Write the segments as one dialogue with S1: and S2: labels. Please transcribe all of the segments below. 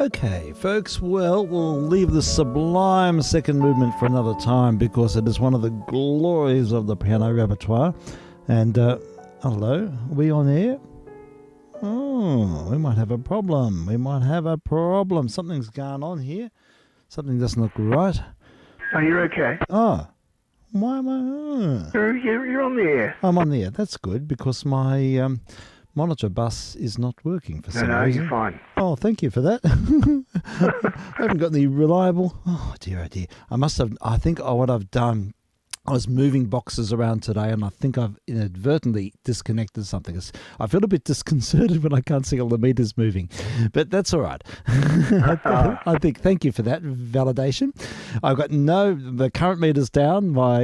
S1: Okay, folks, well, we'll leave the sublime second movement for another time because it is one of the glories of the piano repertoire. And, hello, are we on air? Oh, we might have a problem. Something's going on here. Something doesn't look right.
S2: Oh, you're okay.
S1: Oh, why am I...
S2: You're on the air.
S1: I'm on the air. That's good because my monitor bus is not working for some reason.
S2: No, you're fine.
S1: Oh, thank you for that. I haven't got any reliable... Oh, dear. I think what I've done... I was moving boxes around today and I think I've inadvertently disconnected something. I feel a bit disconcerted when I can't see all the meters moving, but that's all right. I think, thank you for that validation. I've got the current meter's down, my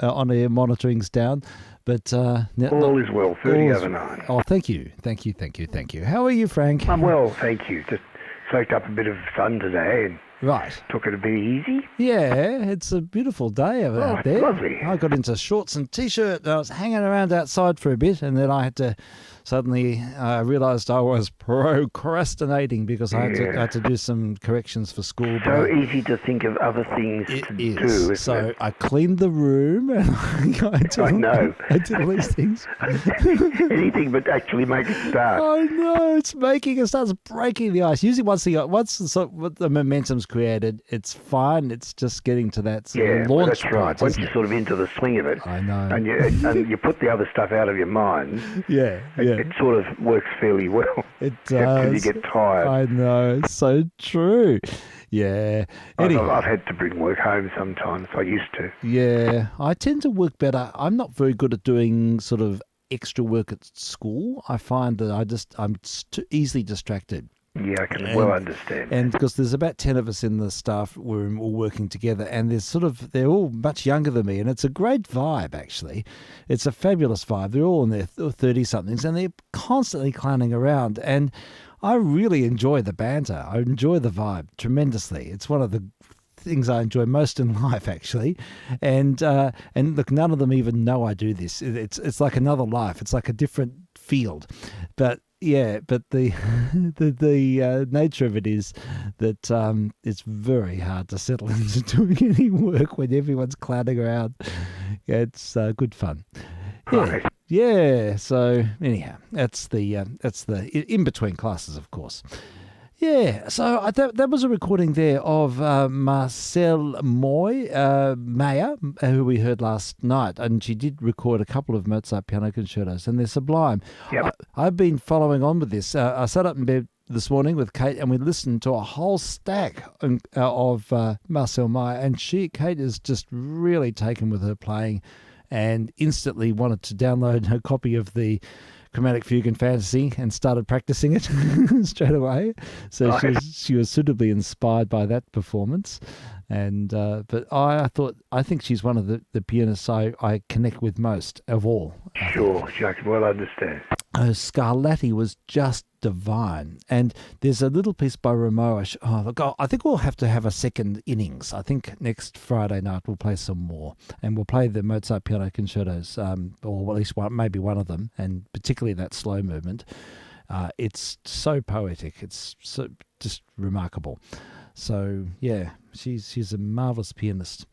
S1: on-air monitoring's down, but...
S2: all is well, 30 over 9.
S1: Oh, thank you. How are you, Frank?
S2: I'm well, thank you. Just soaked up a bit of sun today and
S1: right.
S2: Took it a bit easy.
S1: Yeah, it's a beautiful day out there.
S2: Lovely.
S1: I got into shorts and T-shirt. I was hanging around outside for a bit, and then I had to suddenly realised I was procrastinating because I had to do some corrections for school.
S2: So easy to think of other things to do, isn't
S1: so
S2: it?
S1: I cleaned the room, and I
S2: know.
S1: I did all these things.
S2: Anything but actually make it start.
S1: I know, it starts breaking the ice. Usually once the momentum's created, it's fine. It's just getting to that sort of launch
S2: that's right.
S1: point,
S2: Once you're sort of into the swing of it,
S1: I know,
S2: and you put the other stuff out of your mind, it sort of works fairly well.
S1: It does.
S2: Because you get tired.
S1: I know, it's so true. Yeah. Anyway.
S2: I've had to bring work home sometimes. I used to.
S1: Yeah, I tend to work better. I'm not very good at doing sort of extra work at school. I find that I'm too easily distracted.
S2: Yeah, I can well understand.
S1: And because there's about 10 of us in the staff room all working together, and they're all much younger than me, and it's a great vibe, actually. It's a fabulous vibe. They're all in their 30-somethings, and they're constantly clowning around, and I really enjoy the banter. I enjoy the vibe tremendously. It's one of the things I enjoy most in life, actually. And look, none of them even know I do this. It's like another life. It's like a different field. But the nature of it is that it's very hard to settle into doing any work when everyone's clowning around. Yeah, it's good fun. Yeah. So anyhow, that's the in between classes, of course. Yeah, so that was a recording there of Marcel Meyer, who we heard last night, and she did record a couple of Mozart piano concertos, and they're sublime.
S2: Yep.
S1: I've been following on with this. I sat up in bed this morning with Kate, and we listened to a whole stack of Marcel Meyer, and Kate is just really taken with her playing, and instantly wanted to download her copy of the Chromatic Fugue and Fantasy and started practicing it straight away. So she was suitably inspired by that performance. And but I think she's one of the pianists I connect with most of all.
S2: Sure, I can well understand.
S1: Scarlatti was just divine. And there's a little piece by Rameau. I think we'll have to have a second innings. I think next Friday night we'll play some more. And we'll play the Mozart piano concertos, or at least maybe one of them, and particularly that slow movement. It's so poetic. It's so just remarkable. So, yeah, she's a marvellous pianist.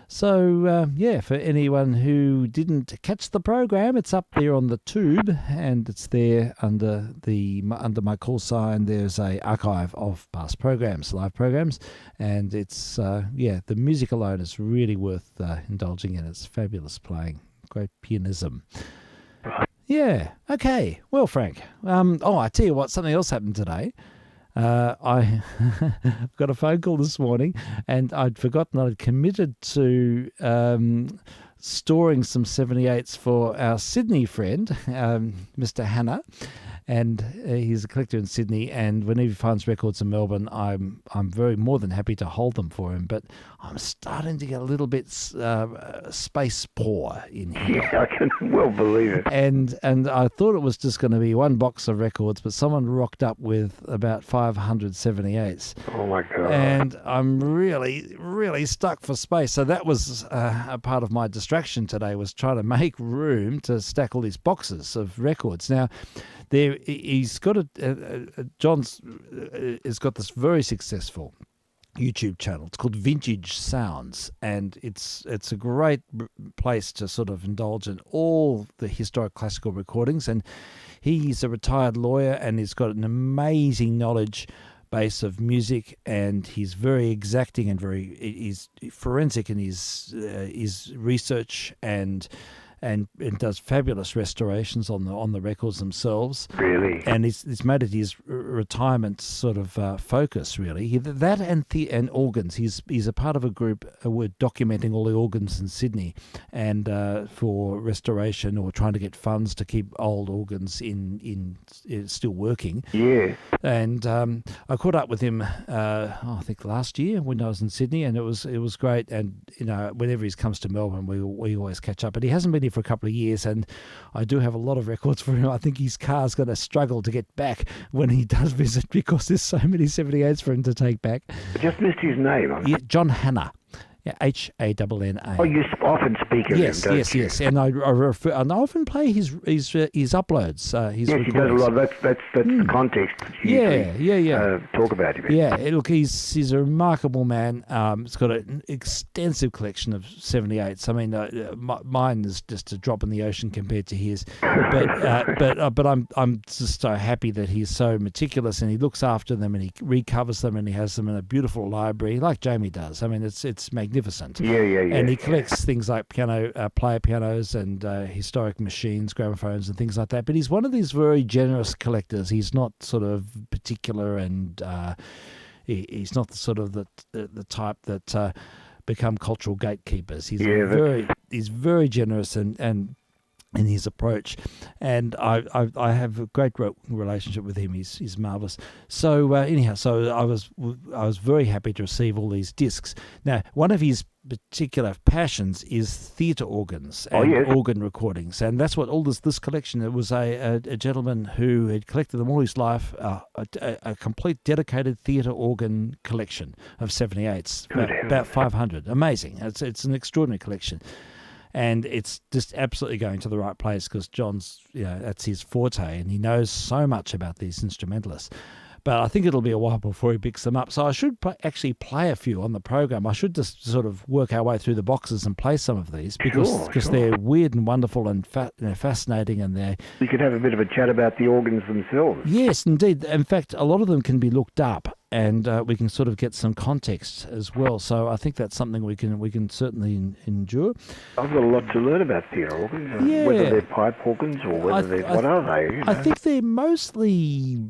S1: So, for anyone who didn't catch the program, it's up there on the tube, and it's there under my call sign. There's a archive of past programs, live programs, and it's the music alone is really worth indulging in. It's fabulous playing, great pianism. Yeah. Okay. Well, Frank. I tell you what, something else happened today. I got a phone call this morning, and I'd forgotten I'd committed to storing some 78s for our Sydney friend, Mr. Hannah. And he's a collector in Sydney, and whenever he finds records in Melbourne, I'm more than happy to hold them for him. But I'm starting to get a little bit space poor in here.
S2: Yeah, I can well believe it.
S1: And I thought it was just going to be one box of records, but someone rocked up with about 578s.
S2: Oh my God!
S1: And I'm really, really stuck for space. So that was a part of my distraction today, was trying to make room to stack all these boxes of records. Now, he's got John's has got this very successful YouTube channel. It's called Vintage Sounds, and it's a great place to sort of indulge in all the historic classical recordings. And he's a retired lawyer, and he's got an amazing knowledge base of music, and he's very exacting and he's forensic in his research, and does fabulous restorations on the records themselves.
S2: Really?
S1: And it's made it his retirement sort of focus, really. That and organs. He's a part of a group we're documenting all the organs in Sydney, and for restoration or trying to get funds to keep old organs in still working.
S2: Yeah.
S1: And I caught up with him, I think last year when I was in Sydney, and it was great. And whenever he comes to Melbourne, we always catch up. But he hasn't been here for a couple of years, and I do have a lot of records for him. I think his car's going to struggle to get back when he does visit, because there's so many 78s for him to take back.
S2: I just missed his name.
S1: Yeah, John Hanna. Yeah, Hanna.
S2: Oh, you often speak of him, don't you?
S1: Yes. And I often play his uploads. His
S2: yes,
S1: recordings.
S2: he does a lot. That's the context.
S1: Yeah.
S2: Talk about him.
S1: Yeah, look, he's a remarkable man. He's got an extensive collection of 78s. I mean, mine is just a drop in the ocean compared to his. But I'm just so happy that he's so meticulous, and he looks after them, and he recovers them, and he has them in a beautiful library like Jamie does. I mean, it's magnificent.
S2: Yeah.
S1: And he collects things like player pianos and historic machines, gramophones, and things like that. But he's one of these very generous collectors. He's not sort of particular, and he's not the sort of the type that become cultural gatekeepers. He's very generous and in his approach, and I have a great relationship with him. He's marvelous. So anyhow, I was very happy to receive all these discs. Now, one of his particular passions is theatre organs and organ recordings, and that's what all this collection. It was a gentleman who had collected them all his life, a complete dedicated theatre organ collection of 78s, about 500. Amazing. It's an extraordinary collection. And it's just absolutely going to the right place, because John's, that's his forte, and he knows so much about these instrumentalists. But I think it'll be a while before he picks them up. So I should actually play a few on the program. I should just sort of work our way through the boxes and play some of these, because they're weird and wonderful and they're fascinating, and they're...
S2: We could have a bit of a chat about the organs themselves.
S1: Yes, indeed. In fact, a lot of them can be looked up, and we can sort of get some context as well. So I think that's something we can certainly endure.
S2: I've got a lot to learn about theatre organs, whether they're pipe organs or whether they're... What are they?
S1: I think they're mostly...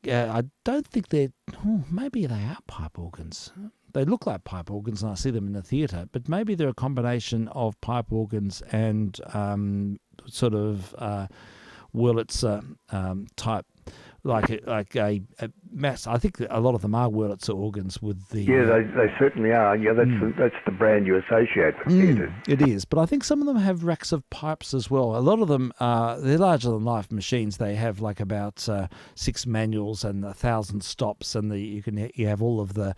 S1: I don't think they're... maybe they are pipe organs. They look like pipe organs, and I see them in the theatre, but maybe they're a combination of pipe organs and sort of Wurlitzer type, like a mass. I think that a lot of them are Wurlitzer organs with the...
S2: Yeah, they certainly are. Yeah, that's the brand you associate with theatre.
S1: It is, but I think some of them have racks of pipes as well. A lot of them, they're larger than life machines. They have like about 6 manuals and 1,000 stops, and you have all of the...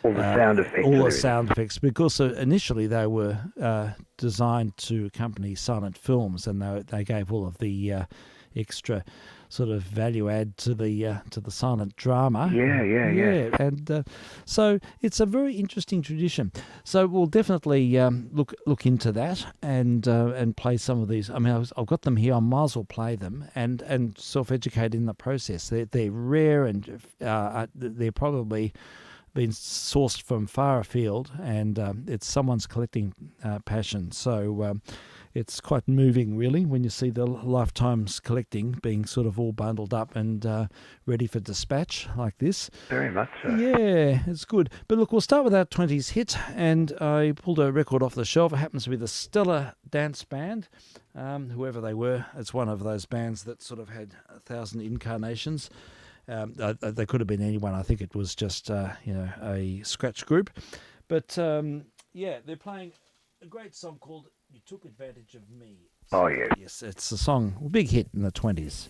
S2: All the sound effects.
S1: All the sound effects, because initially they were designed to accompany silent films, and they gave all of the extra sort of value add to the silent drama.
S2: Yeah.
S1: And so it's a very interesting tradition. So we'll definitely look into that and play some of these. I mean, I've got them here. I might as well play them and self-educate in the process. They're rare, and they're probably been sourced from far afield, and it's someone's collecting passion. So it's quite moving, really, when you see the lifetimes collecting being sort of all bundled up and ready for dispatch like this.
S2: Very much so.
S1: Yeah, it's good. But look, we'll start with our 20s hit, and I pulled a record off the shelf. It happens to be the Stellar Dance Band, whoever they were. It's one of those bands that sort of had 1,000 incarnations. They could have been anyone. I think it was just a scratch group, but they're playing a great song called "You Took Advantage of Me."
S2: Oh yeah,
S1: yes, it's a song, a big hit in the 20s.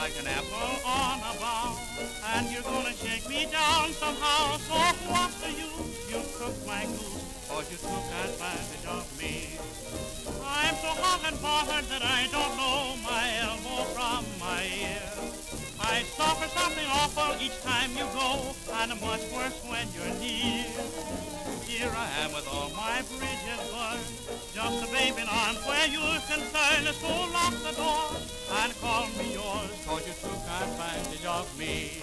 S3: like an apple on a bough, and you're gonna shake me down somehow. So what's the use? You cooked my goose, 'cause you took advantage of me. I'm so hot and bothered that I don't know my elbow from my ear. I suffer something awful each time you go, and much worse when you're near. Here I am with all my bridges burned, just a babe in arms where you're concerned. So lock the door and call me yours, 'cause you took advantage of me.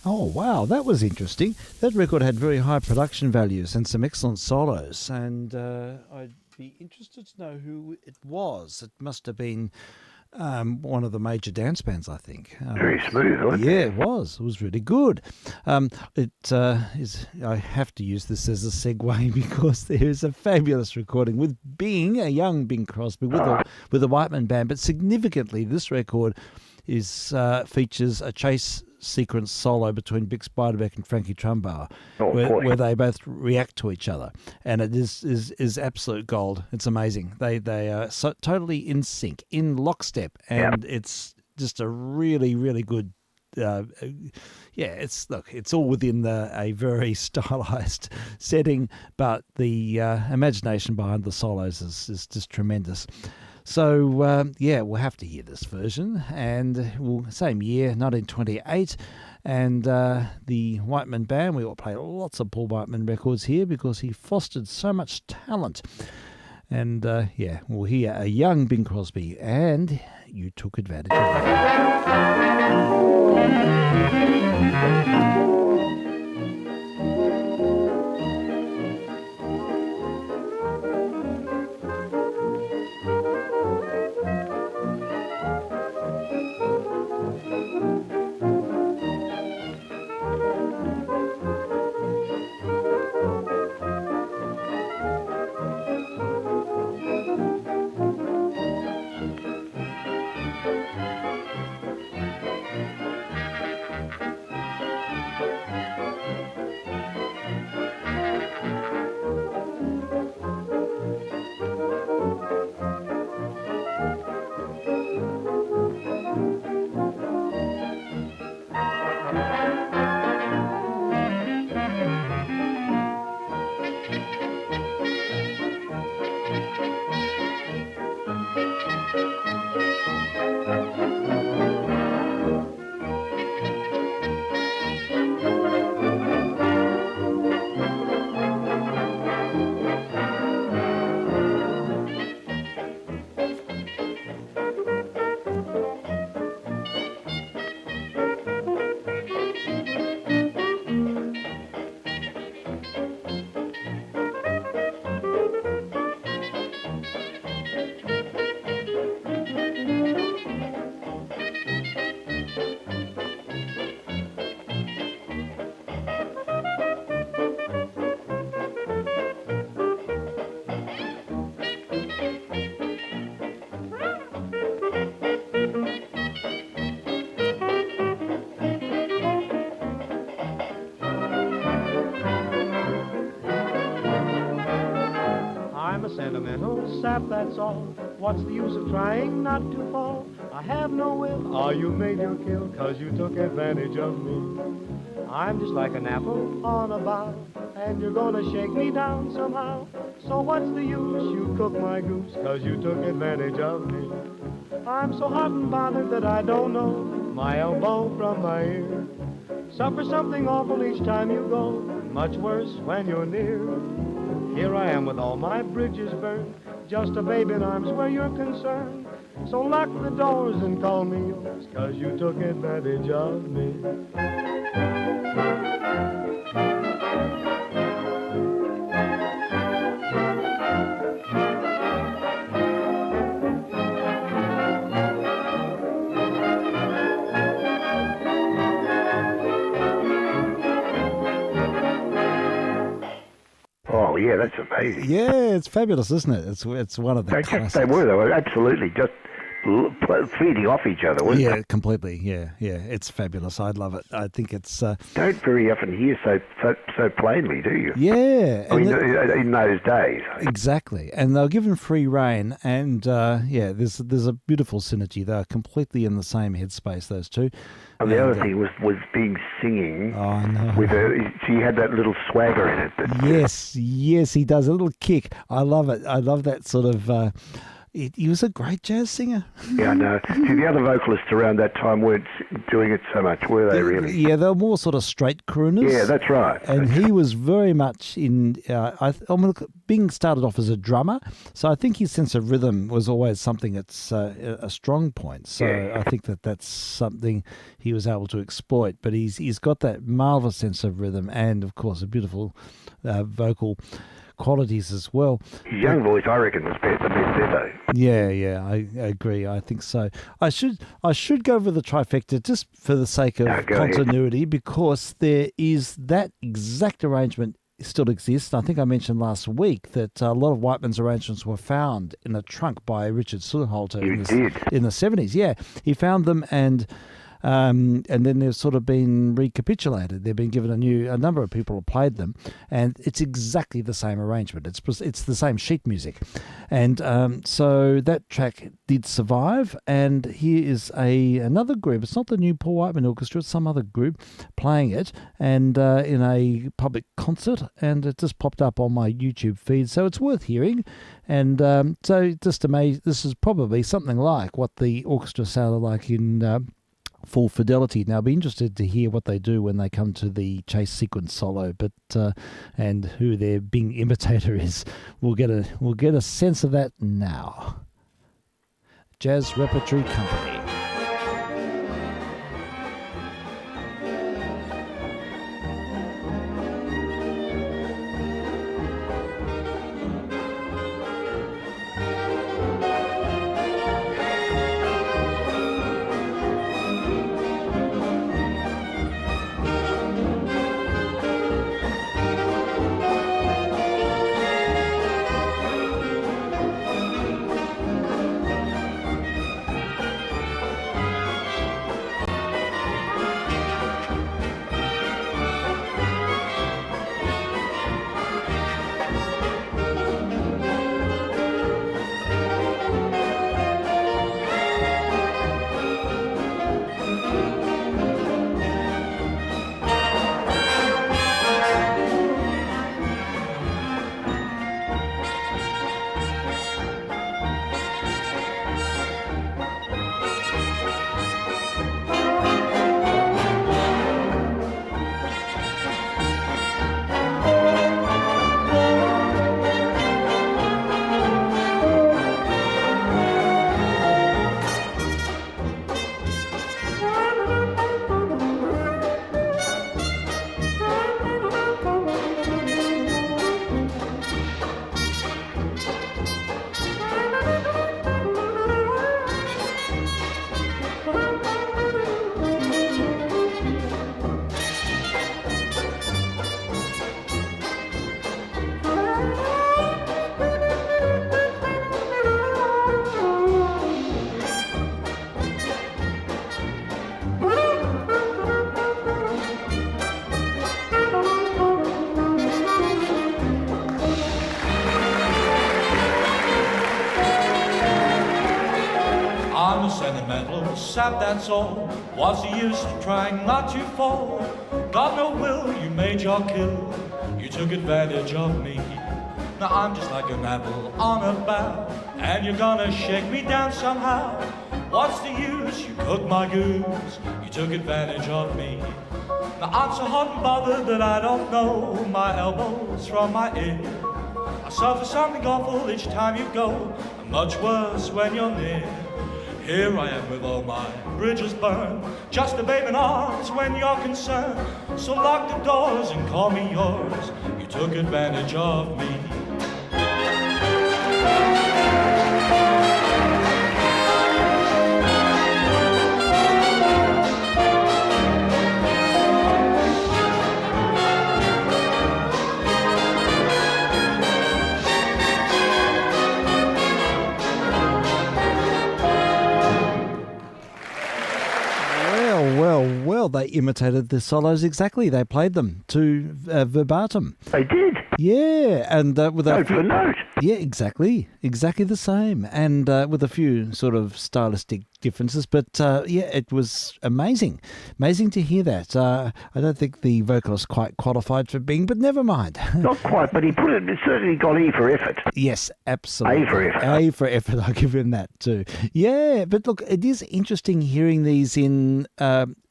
S1: Oh, wow, that was interesting. That record had very high production values and some excellent solos, and I'd be interested to know who it was. It must have been one of the major dance bands, I think.
S2: Very smooth, wasn't it?
S1: Yeah, it was. It was really good. I have to use this as a segue because there is a fabulous recording with Bing, a young Bing Crosby, with the Whiteman Band. But significantly, this record features a chase sequence solo between Bix Beiderbecke and Frankie Trumbauer, where they both react to each other, and it is absolute gold. It's amazing. They are so totally in sync, in lockstep, and it's just a really, really good. It's all within a very stylized setting, but the imagination behind the solos is just tremendous. So, we'll have to hear this version. And same year, 1928. And the Whiteman Band, we will play lots of Paul Whiteman records here because he fostered so much talent. And, we'll hear a young Bing Crosby, and you took advantage of that.
S4: sentimental sap, that's all. What's the use of trying not to fall? I have no will. Oh, you made your kill, 'cause you took advantage of me. I'm just like an apple on a bough, and you're gonna shake me down somehow. So what's the use? You cooked my goose, 'cause you took advantage of me. I'm so hot and bothered that I don't know my elbow from my ear. Suffer something awful each time you go, much worse when you're near. Here I am with all my bridges burned, just a babe in arms where you're concerned. So lock the doors and call me yours, 'cause you took advantage of me.
S2: Oh, yeah, that's amazing.
S1: Yeah, it's fabulous, isn't it? It's one of the classics.
S2: They were absolutely just feeding off each other, weren't
S1: Yeah,
S2: they?
S1: completely. Yeah. It's fabulous. I love it. I think it's...
S2: Don't very often hear so plainly, do you?
S1: Yeah.
S2: I mean, in those days.
S1: Exactly. And they're given free rein, and there's a beautiful synergy. They're completely in the same headspace, those two.
S2: And the other thing was being singing.
S1: Oh, I know.
S2: With her, she had that little swagger in it.
S1: Yes, he does. A little kick. I love it. I love that sort of... he was a great jazz singer.
S2: Yeah, I know. See, the other vocalists around that time weren't doing it so much, were they, really?
S1: Yeah, they were more sort of straight crooners.
S2: Yeah, that's right.
S1: And he was very much in... Bing started off as a drummer, so I think his sense of rhythm was always something that's a strong point. So
S2: yeah.
S1: I think that's something he was able to exploit. But he's got that marvellous sense of rhythm and, of course, a beautiful vocal qualities as well.
S2: His young voice, I reckon, was the best ever.
S1: Yeah, I agree. I think so. I should go with the trifecta just for the sake of continuity, because there is that exact arrangement still exists. I think I mentioned last week that a lot of Whiteman's arrangements were found in a trunk by Richard Sulhalter in the 70s. Yeah, he found them, and then they've sort of been recapitulated. They've been given a number of people have played them, and it's exactly the same arrangement. It's the same sheet music, and so that track did survive. And here is another group. It's not the new Paul Whiteman Orchestra. It's some other group playing it, and in a public concert, and it just popped up on my YouTube feed, so it's worth hearing. And so just amazed. This is probably something like what the orchestra sounded like in Full Fidelity. Now, I'll be interested to hear what they do when they come to the chase sequence solo, but and who their Bing imitator is. We'll get a sense of that now. Jazz Repertory Company.
S5: I'm a sentimental sap, that's all. What's the use of trying not to fall? Got no will, you made your kill. You took advantage of me. Now I'm just like an apple on a bough, and you're gonna shake me down somehow. What's the use? You cooked my goose. You took advantage of me. Now I'm so hot and bothered that I don't know my elbows from my ear. I suffer something awful each time you go, and much worse when you're near. Here I am with all my bridges burned, just a babe in arms when you're concerned. So lock the doors and call me yours. You took advantage of me.
S1: Well, they imitated the solos exactly. They played them to verbatim.
S2: They did?
S1: Yeah, and with
S2: note for note.
S1: Yeah, exactly the same, and with a few sort of stylistic differences. But yeah, it was amazing to hear that. I don't think the vocalist quite qualified for Bing, but never mind.
S2: Not quite, but he certainly got E for effort.
S1: Yes, absolutely.
S2: A for effort.
S1: A for effort. I'll give him that too. Yeah, but look, it is interesting hearing these in.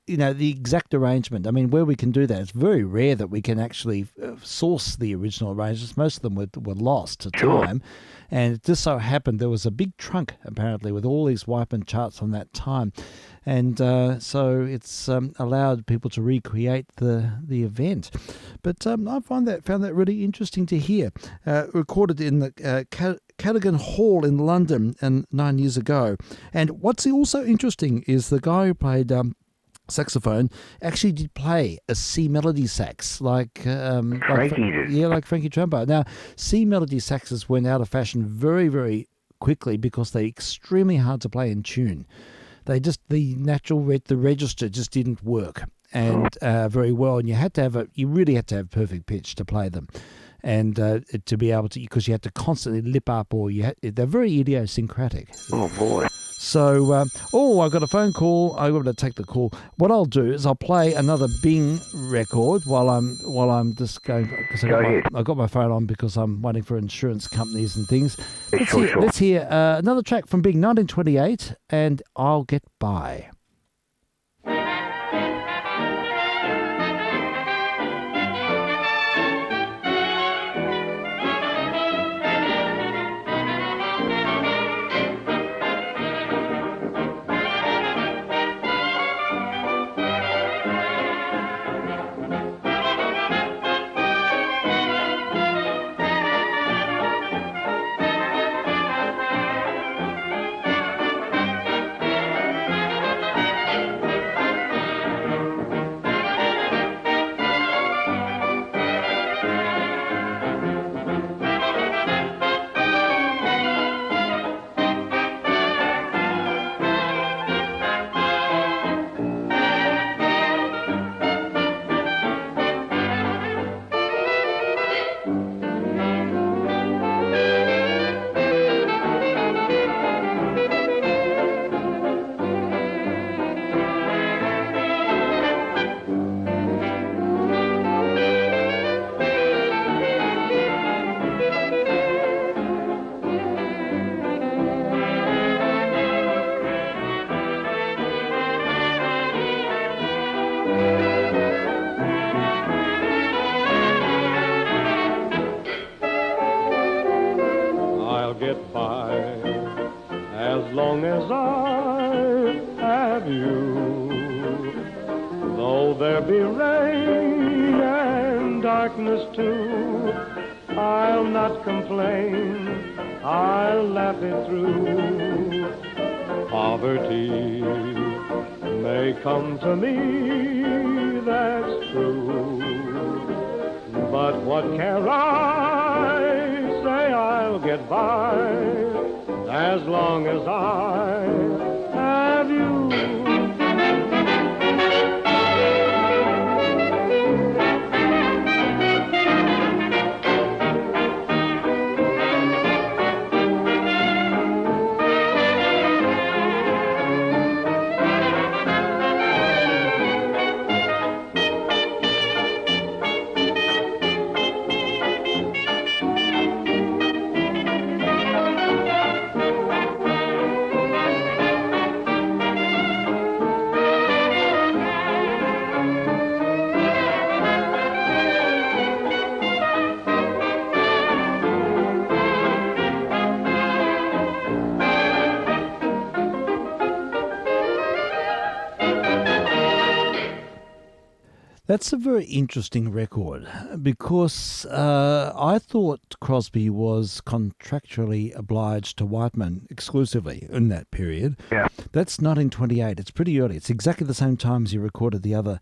S1: The exact arrangement. I mean, where we can do that, it's very rare that we can actually source the original arrangements. Most of them were lost to time. And it just so happened there was a big trunk, apparently, with all these Wyman charts from that time. And so it's allowed people to recreate the event. But I found that really interesting to hear. Recorded in the Cadogan Hall in London 9 years ago. And what's also interesting is the guy who played saxophone actually did play a C melody sax like
S2: Frankie did.
S1: Yeah, like Frankie Trumbo. Now, C melody saxes went out of fashion very, very quickly because they're extremely hard to play in tune. The register just didn't work and very well, and you really had to have perfect pitch to play them. And to be able to, because you had to constantly lip up, or they're very idiosyncratic.
S2: Oh boy!
S1: So, I've got a phone call. I've got to take the call. What I'll do is I'll play another Bing record while I'm just going. I've got my phone on because I'm waiting for insurance companies and things. Let's hear another track from Bing, 1928, and I'll Get By.
S4: Come to me, that's true. But what care I? Say I'll get by as long as I have you.
S1: That's a very interesting record because I thought Crosby was contractually obliged to Whiteman exclusively in that period.
S2: Yeah.
S1: That's 1928. It's pretty early. It's exactly the same time as he recorded the other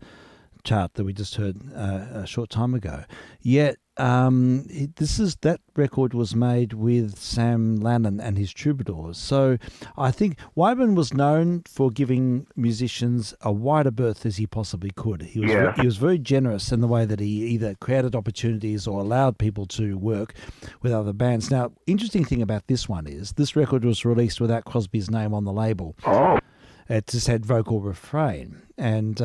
S1: chart that we just heard a short time ago. Yet that record was made with Sam Lannon and his Troubadours. So I think Whiteman was known for giving musicians a wider berth as he possibly could. He was very generous in the way that he either created opportunities or allowed people to work with other bands. Now, interesting thing about this one is this record was released without Crosby's name on the label.
S2: Oh.
S1: It just had vocal refrain. And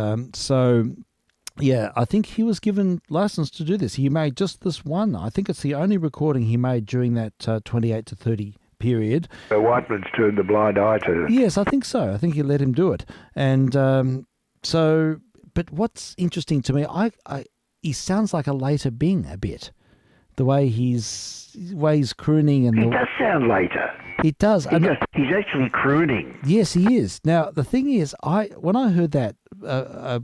S1: yeah, I think he was given license to do this. He made just this one. I think it's the only recording he made during that 28 to 30 period.
S2: So Whiteman's turned a blind eye to it.
S1: Yes, I think so. I think he let him do it. And but what's interesting to me, he sounds like a later Bing a bit. The way he's crooning. And
S2: he does sound later.
S1: It does.
S2: He's actually crooning.
S1: Yes, he is. Now, the thing is, when I heard that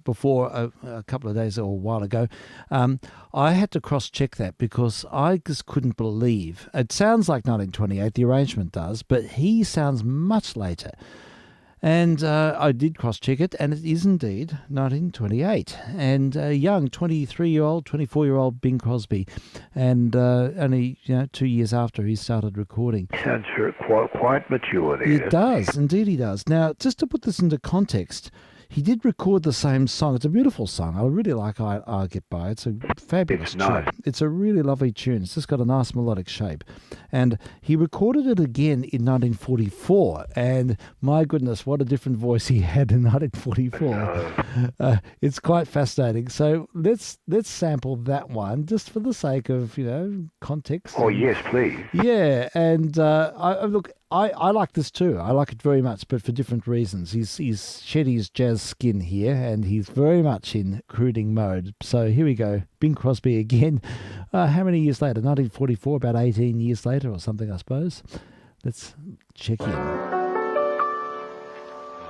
S1: before a couple of days or a while ago, I had to cross-check that because I just couldn't believe. It sounds like 1928, the arrangement does, but he sounds much later. And I did cross-check it, and it is indeed 1928. And a young 23-year-old, 24-year-old Bing Crosby, and only 2 years after he started recording.
S2: Sounds quite mature there.
S1: It does, indeed he does. Now, just to put this into context, he did record the same song. It's a beautiful song. I really like I'll Get By. It's a fabulous tune.
S2: Nice.
S1: It's a really lovely tune. It's just got a nice melodic shape. And he recorded it again in 1944. And my goodness, what a different voice he had in 1944. It's quite fascinating. So let's sample that one just for the sake of, context.
S2: Oh, yes, please.
S1: Yeah. And I like this too. I like it very much, but for different reasons. He's shed his jazz skin here, and he's very much in crooning mode. So here we go. Bing Crosby again. How many years later? 1944, about 18 years later or something, I suppose. Let's check in.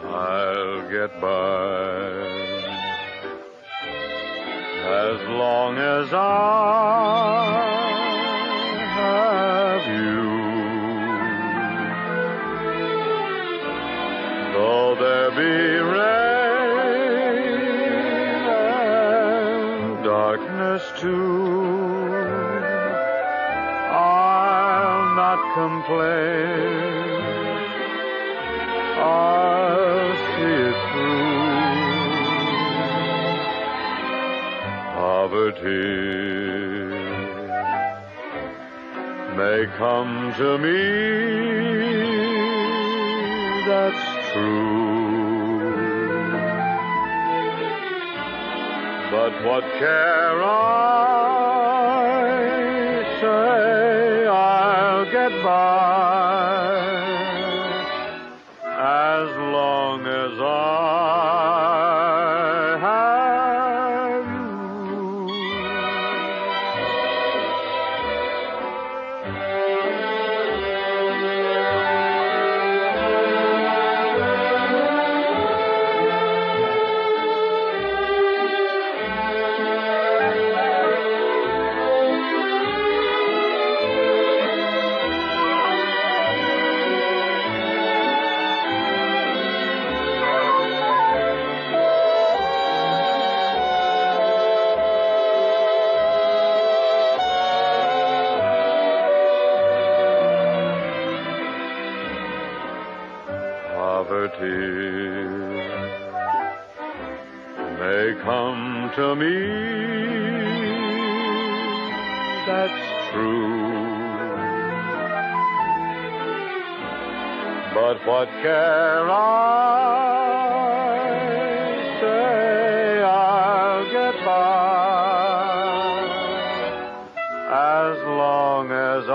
S6: I'll get by as long as I have you. Though there be rain and darkness too, I'll not complain. I'll see it through. Poverty may come to me, that's true, but what care I? Say I'll get by as long as I have you. Poverty may come to me, that's true, but what care I? Say I'll get by as long as I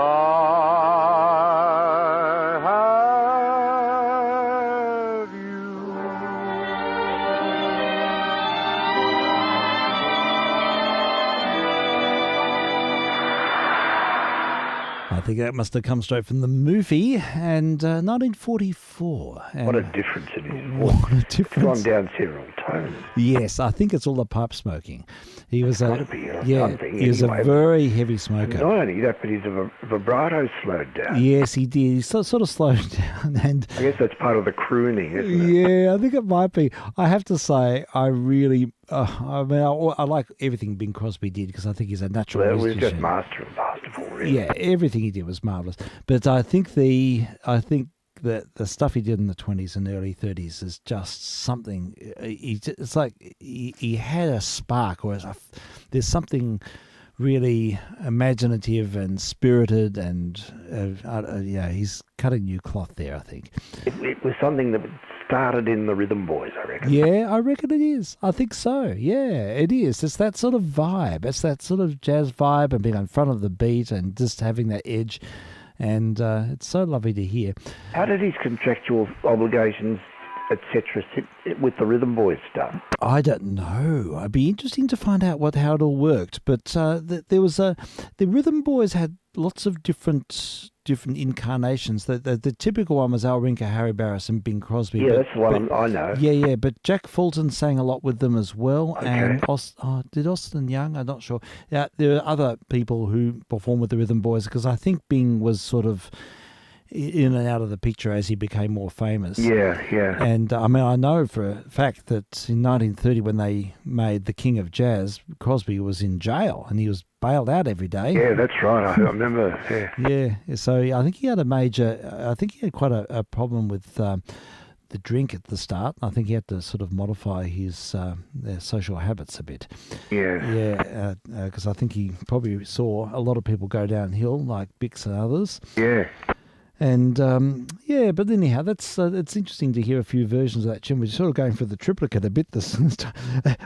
S1: think that must have come straight from the movie, and 1944. And
S2: what a difference it is.
S1: What a
S2: It's
S1: difference.
S2: gone down several tones.
S1: Yes, I think it's all the pipe smoking. He was
S2: Gotta be something
S1: he was
S2: anyway.
S1: a very heavy smoker.
S2: Not only that, but his vibrato slowed down.
S1: Yes, he did. He sort of slowed down, and
S2: I guess that's part of the crooning, isn't it?
S1: yeah, I think it might be. I have to say, I really, I like everything Bing Crosby did because I think he's a natural
S2: Well, it was
S1: musician.
S2: just masterful, really.
S1: Yeah, everything he did was marvelous. But I think that the stuff he did in the 20s and early 30s is just something. It's like he had a spark, or there's something really imaginative and spirited, and he's cutting new cloth there, I think.
S2: It was something that started in the Rhythm Boys, I reckon.
S1: Yeah, I reckon it is. I think so. Yeah, it is. It's that sort of vibe. It's that sort of jazz vibe and being in front of the beat and just having that edge. And it's so lovely to hear.
S2: How did his contractual obligations, etc., sit with the Rhythm Boys stuff?
S1: I don't know. It'd be interesting to find out how it all worked. But there was the Rhythm Boys had lots of different incarnations. The typical one was Al Rinker, Harry Barris, and Bing Crosby.
S2: Yeah, that's the one I know.
S1: Yeah. But Jack Fulton sang a lot with them as well.
S2: Okay.
S1: And did Austin Young? I'm not sure. Yeah, there are other people who performed with the Rhythm Boys because I think Bing was sort of in and out of the picture as he became more famous.
S2: Yeah.
S1: And I know for a fact that in 1930, when they made The King of Jazz, Crosby was in jail and he was bailed out every day.
S2: Yeah, that's right. I remember. Yeah.
S1: Yeah. So I think he had quite a problem with the drink at the start. I think he had to sort of modify his their social habits a bit.
S2: Yeah.
S1: Yeah, because I think he probably saw a lot of people go downhill, like Bix and others.
S2: Yeah.
S1: And but anyhow, that's it's interesting to hear a few versions of that tune. We're sort of going for the triplicate a bit this time.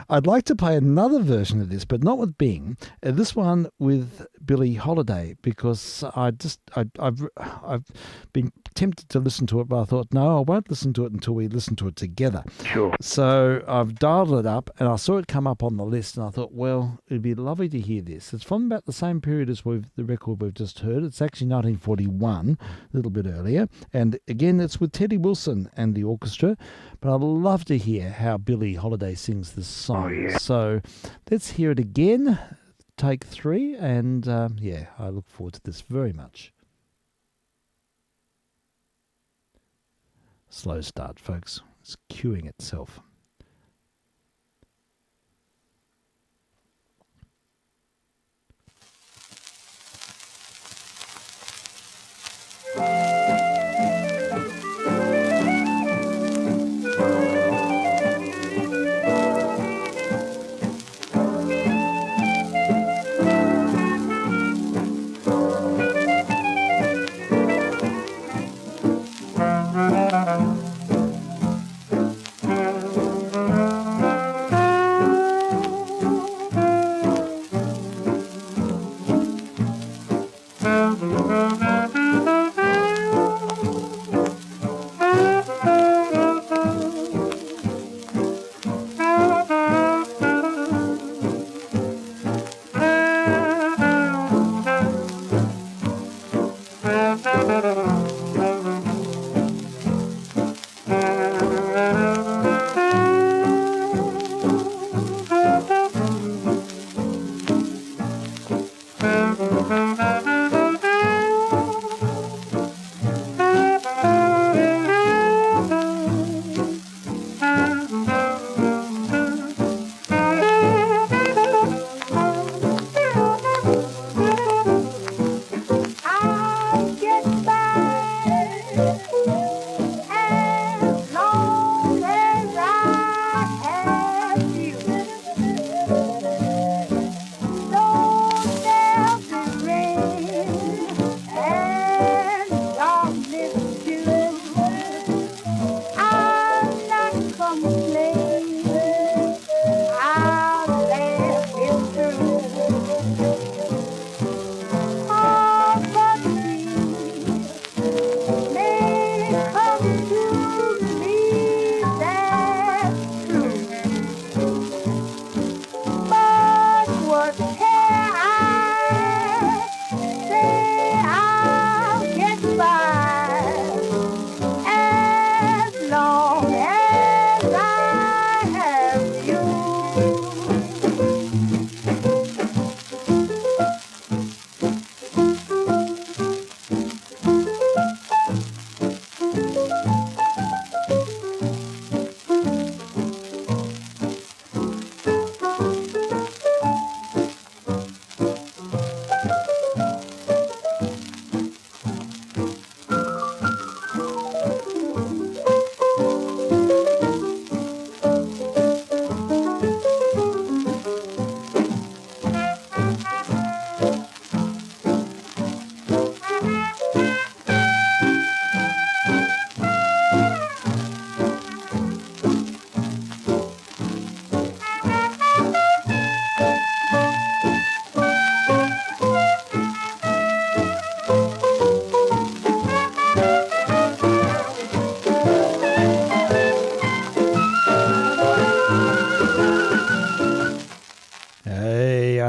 S1: I'd like to play another version of this, but not with Bing. This one with Billie Holiday, because I've been tempted to listen to it, but I thought no, I won't listen to it until we listen to it together.
S2: Sure.
S1: So I've dialed it up, and I saw it come up on the list, and I thought, well, it'd be lovely to hear this. It's from about the same period as the record we've just heard. It's actually 1941. A little bit earlier, and again it's with Teddy Wilson and the orchestra, but I'd love to hear how Billie Holiday sings this song.
S2: Oh, yeah.
S1: So let's hear it again, take 3, and I look forward to this very much. Slow start, folks. It's cueing itself.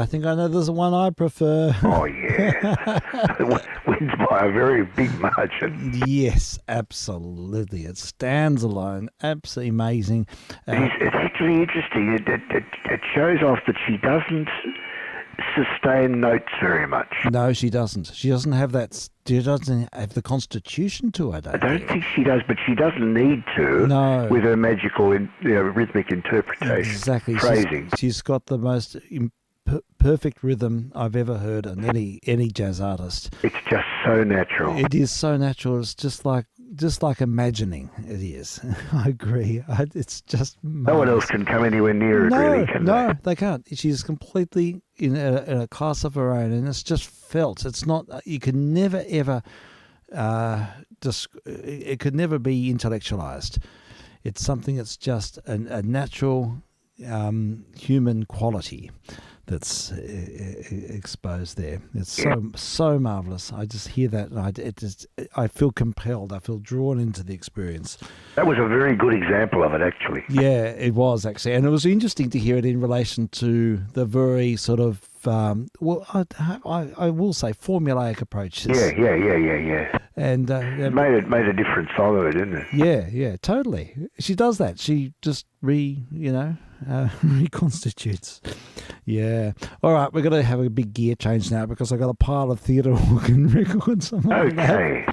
S1: think I know there's one I prefer.
S2: Oh, yeah. Wins by a very big margin.
S1: Yes, absolutely. It stands alone. Absolutely amazing.
S2: It's actually interesting. It shows off that she doesn't sustain notes very much.
S1: No, she doesn't. She doesn't have that. She doesn't have the constitution to it.
S2: I don't think she does, but she doesn't need to.
S1: No.
S2: With her magical, rhythmic interpretation.
S1: Exactly.
S2: Phrasing.
S1: She's got the most perfect rhythm I've ever heard in any jazz artist.
S2: It's just so natural.
S1: It is so natural. It's just like imagining. It is. I agree. It's just marvelous.
S2: No one else can come anywhere near it, really, can they?
S1: No, they can't. She's completely in a class of her own, and it's just felt. It's not. You can never ever. It could never be intellectualized. It's something that's just a natural human quality that's exposed there. It's so marvelous. I just hear that, and I feel compelled. I feel drawn into the experience.
S2: That was a very good example of it, actually.
S1: Yeah, it was actually, and it was interesting to hear it in relation to the very sort of I will say formulaic approaches.
S2: Yeah.
S1: And
S2: it made a different song of it, didn't it?
S1: Yeah, totally. She does that. She just reconstitutes. Yeah. All right, we're going to have a big gear change now because I've got a pile of theatre organ records.
S2: Okay.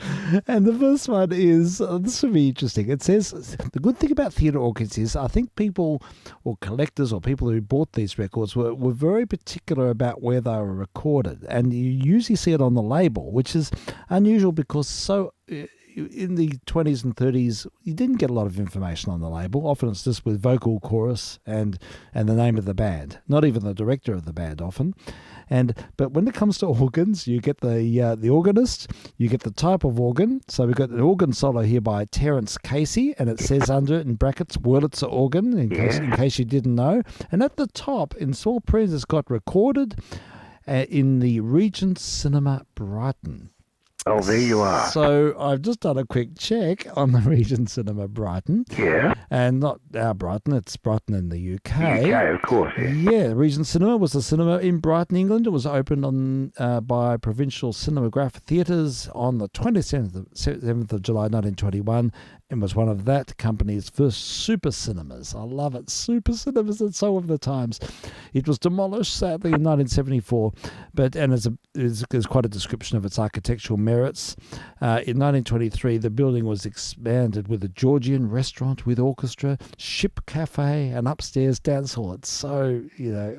S1: And the first one is, this will be interesting. It says, the good thing about theatre organs is I think people or collectors or people who bought these records were very particular about where they were recorded. And you usually see it on the label, which is unusual because in the 20s and 30s, you didn't get a lot of information on the label. Often it's just with vocal chorus and the name of the band, not even the director of the band often. But when it comes to organs, you get the organist, you get the type of organ. So we've got an organ solo here by Terence Casey, and it says under it in brackets, Wurlitzer organ, in case you didn't know. And at the top, in small print, it's got recorded in the Regent Cinema, Brighton.
S2: Oh, there you are.
S1: So I've just done a quick check on the Regent Cinema Brighton.
S2: Yeah.
S1: And not our Brighton, it's Brighton in the UK.
S2: UK, of course, yeah.
S1: Yeah, Regent Cinema was a cinema in Brighton, England. It was opened by Provincial Cinematograph Theatres on the 27th of July 1921 and was one of that company's first super cinemas. I love it. Super cinemas, it's so of the times. It was demolished, sadly, in 1974, and it's quite a description of its architectural merits. In 1923, the building was expanded with a Georgian restaurant with orchestra, ship cafe, and upstairs dance hall. It's so,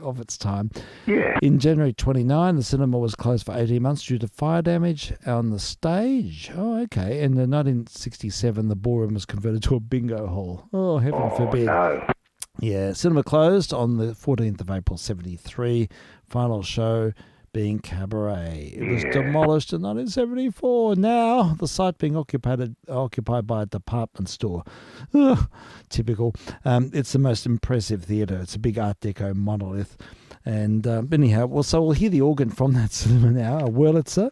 S1: of its time.
S2: Yeah.
S1: In January 29, the cinema was closed for 18 months due to fire damage on the stage. Oh, okay. And in 1967, the ballroom was converted to a bingo hall. Oh, heaven forbid.
S2: No.
S1: Yeah, cinema closed on the 14th of April 73. Final show being Cabaret. It was demolished in 1974. Now the site being occupied by a department store. Ugh, typical. It's the most impressive theatre. It's a big Art Deco monolith. And anyhow, so we'll hear the organ from that cinema now, a Wurlitzer.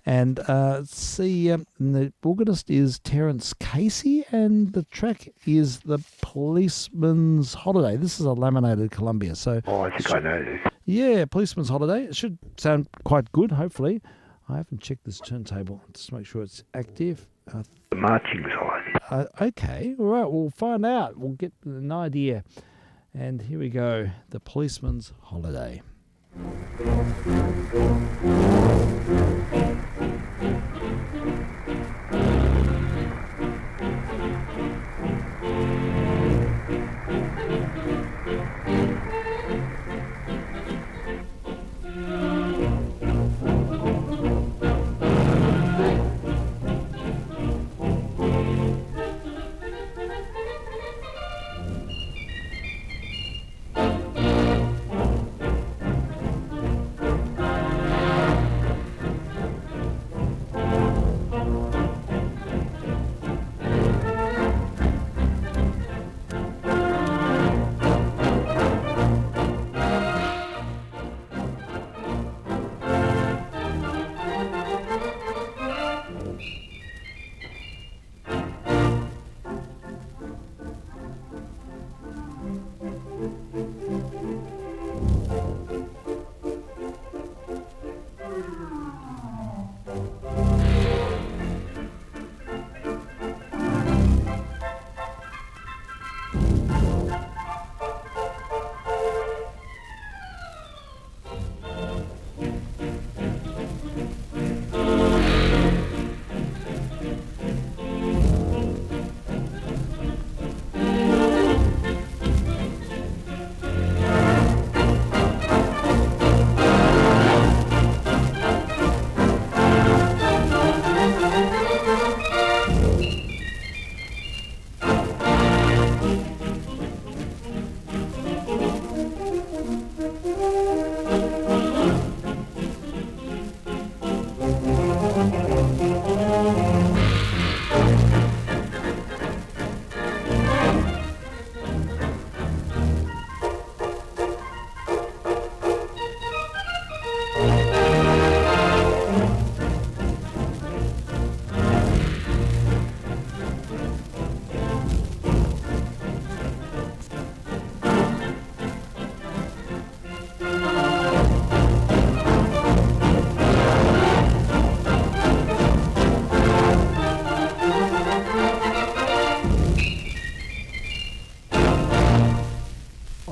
S1: And the organist is Terence Casey, and the track is The Policeman's Holiday. This is a laminated Columbia. So,
S2: I think I know this.
S1: Yeah, Policeman's Holiday. It should sound quite good, hopefully. I haven't checked this turntable just to make sure it's active.
S2: The marching side.
S1: Okay, all right, we'll find out. We'll get an idea. And here we go, The Policeman's Holiday.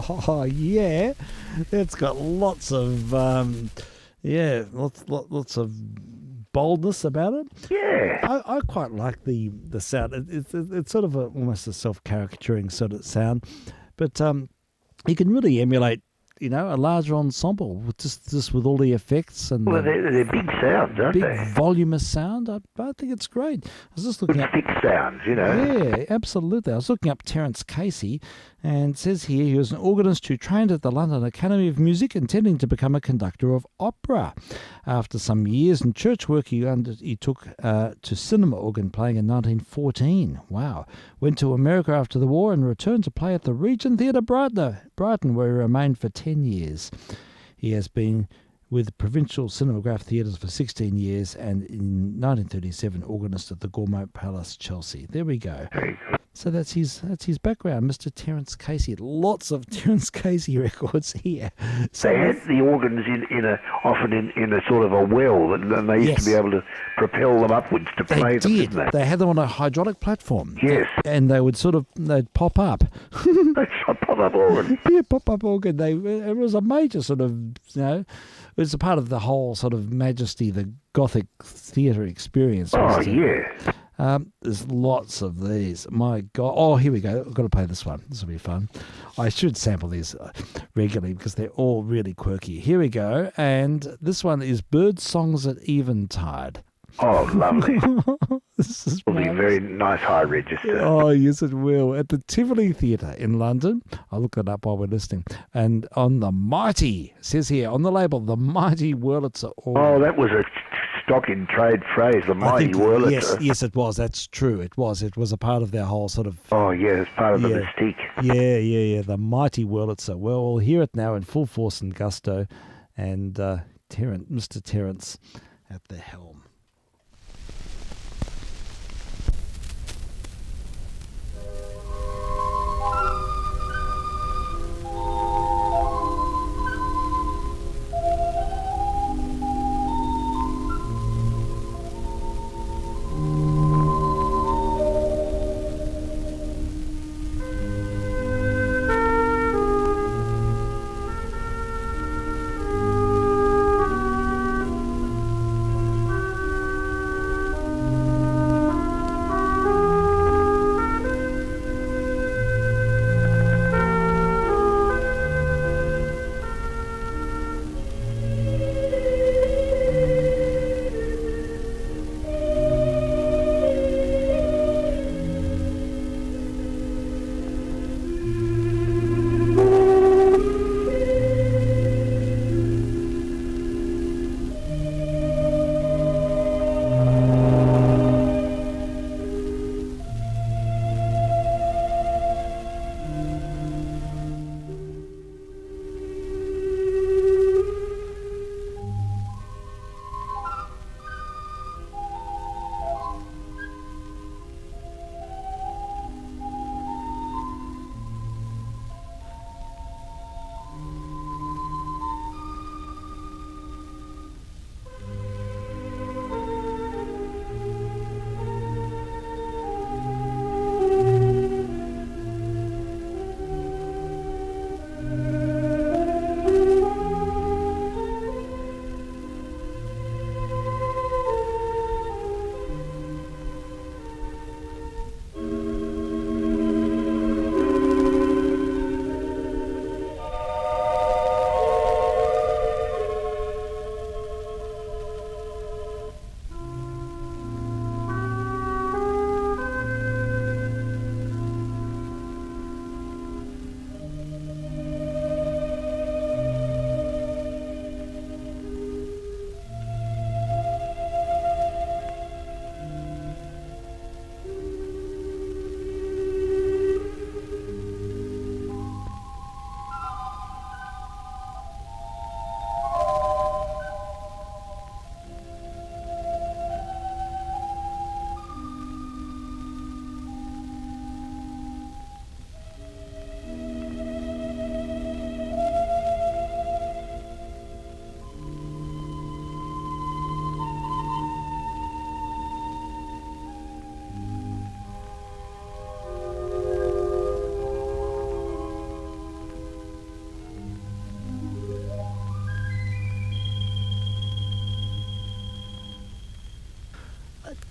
S1: Oh, yeah. It's got lots of, lots of boldness about it.
S2: Yeah.
S1: I quite like the sound. It's sort of almost a self-caricaturing sort of sound, but you can really emulate, a larger ensemble with just with all the effects and
S2: Well,
S1: the
S2: they're big sounds, aren't
S1: big
S2: they?
S1: voluminous sound. I think it's great. I was just looking up.
S2: Thick sounds,
S1: Yeah, absolutely. I was looking up Terence Casey, and it says here he was an organist who trained at the London Academy of Music, intending to become a conductor of opera. After some years in church work, he took to cinema organ playing in 1914. Wow. Went to America after the war and returned to play at the Regent Theatre, Brighton, where he remained for 10 years. He has been with Provincial Cinematograph Theatres for 16 years, and in 1937 organist at the Gourmet Palace, Chelsea. There we go.
S2: Very good.
S1: So that's his background, Mr. Terence Casey. Lots of Terence Casey records here. So
S2: They had the organs often in a sort of a well, and they used to be able to propel them upwards to
S1: they
S2: play them,
S1: did.
S2: didn't they?
S1: They had them on a hydraulic platform.
S2: Yes.
S1: And they would they'd pop up.
S2: That's a pop-up organ.
S1: Yeah, pop-up organ. It was a major sort of, it was a part of the whole sort of majesty, the Gothic theatre experience.
S2: Oh, yeah.
S1: There's lots of these. My God. Oh, here we go. I've got to play this one. This will be fun. I should sample these regularly because they're all really quirky. Here we go. And this one is Bird Songs at Eventide.
S2: Oh, lovely.
S1: This is
S2: Will be
S1: marvelous.
S2: very nice high register.
S1: Oh, yes, it will. At the Tivoli Theatre in London. I'll look it up while we're listening. And on the mighty, it says here on the label, the mighty Wurlitzer organ.
S2: Oh, that was a stock in trade phrase, the mighty Wurlitzer.
S1: Yes, it was. That's true. It was. It was a part of their whole sort of.
S2: Oh, yeah, it's part of the
S1: Yeah.
S2: mystique.
S1: Yeah. The mighty Wurlitzer. Well, we'll hear it now in full force and gusto. And Mr. Terence at the helm.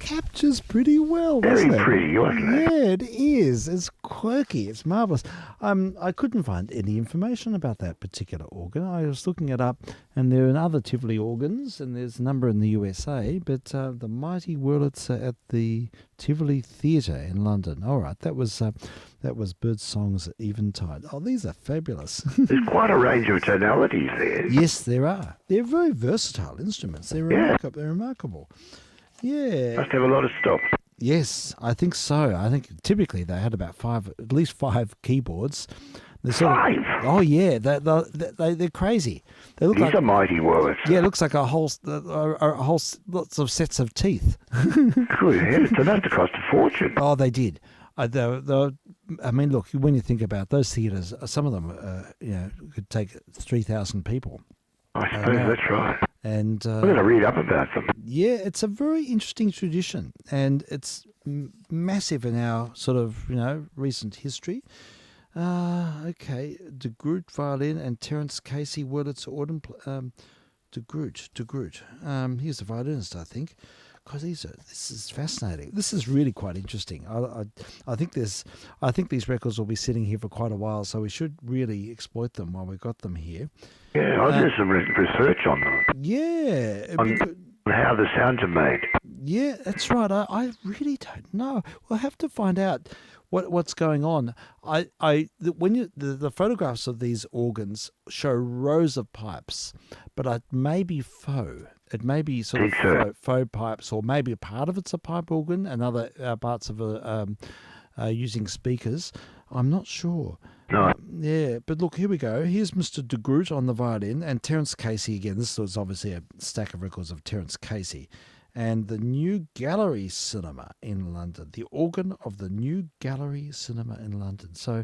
S1: captures pretty well,
S2: Very
S1: doesn't it?
S2: pretty, wasn't it?
S1: Yeah, it is. It's quirky. It's marvellous. I couldn't find any information about that particular organ. I was looking it up, and there are other Tivoli organs, and there's a number in the USA, but the Mighty Wurlitzer at the Tivoli Theatre in London. All right, that was Birdsong's Eventide. Oh, these are fabulous.
S2: There's quite a range of tonalities there.
S1: Yes, there are. They're very versatile instruments. They're remarkable. They're remarkable. Yeah.
S2: Must have a lot of stops.
S1: Yes, I think so. I think typically they had about at least five keyboards. They're
S2: Five?
S1: Oh yeah, they're crazy. They look
S2: These
S1: like
S2: are mighty words.
S1: yeah, it looks like a whole lots of sets of teeth.
S2: Good heavens, they must have cost a fortune.
S1: Oh, they did. I mean, look, when you think about those theatres, some of them, could take 3,000 people.
S2: I suppose that's right.
S1: And
S2: I'm going to read up about them.
S1: yeah, it's a very interesting tradition, and it's massive in our sort of recent history. Okay, De Groot violin and Terence Casey Wurlitzer organ. De Groot. He's the violinist, I think. God, this is fascinating. This is really quite interesting. I think these records will be sitting here for quite a while, so we should really exploit them while we've got them here.
S2: Yeah, I'll do some research on them.
S1: Yeah, it'd be good.
S2: On how the sounds are made.
S1: Yeah, that's right. I really don't know. We'll have to find out what's going on. The photographs of these organs show rows of pipes, but it may be faux. It may be sort of faux pipes, or maybe a part of it's a pipe organ, and other parts of using speakers. I'm not sure.
S2: No.
S1: Yeah, but look, here we go. Here's Mr. De Groot on the violin, and Terence Casey again. This was obviously a stack of records of Terence Casey. And the New Gallery Cinema in London, the organ of the New Gallery Cinema in London. So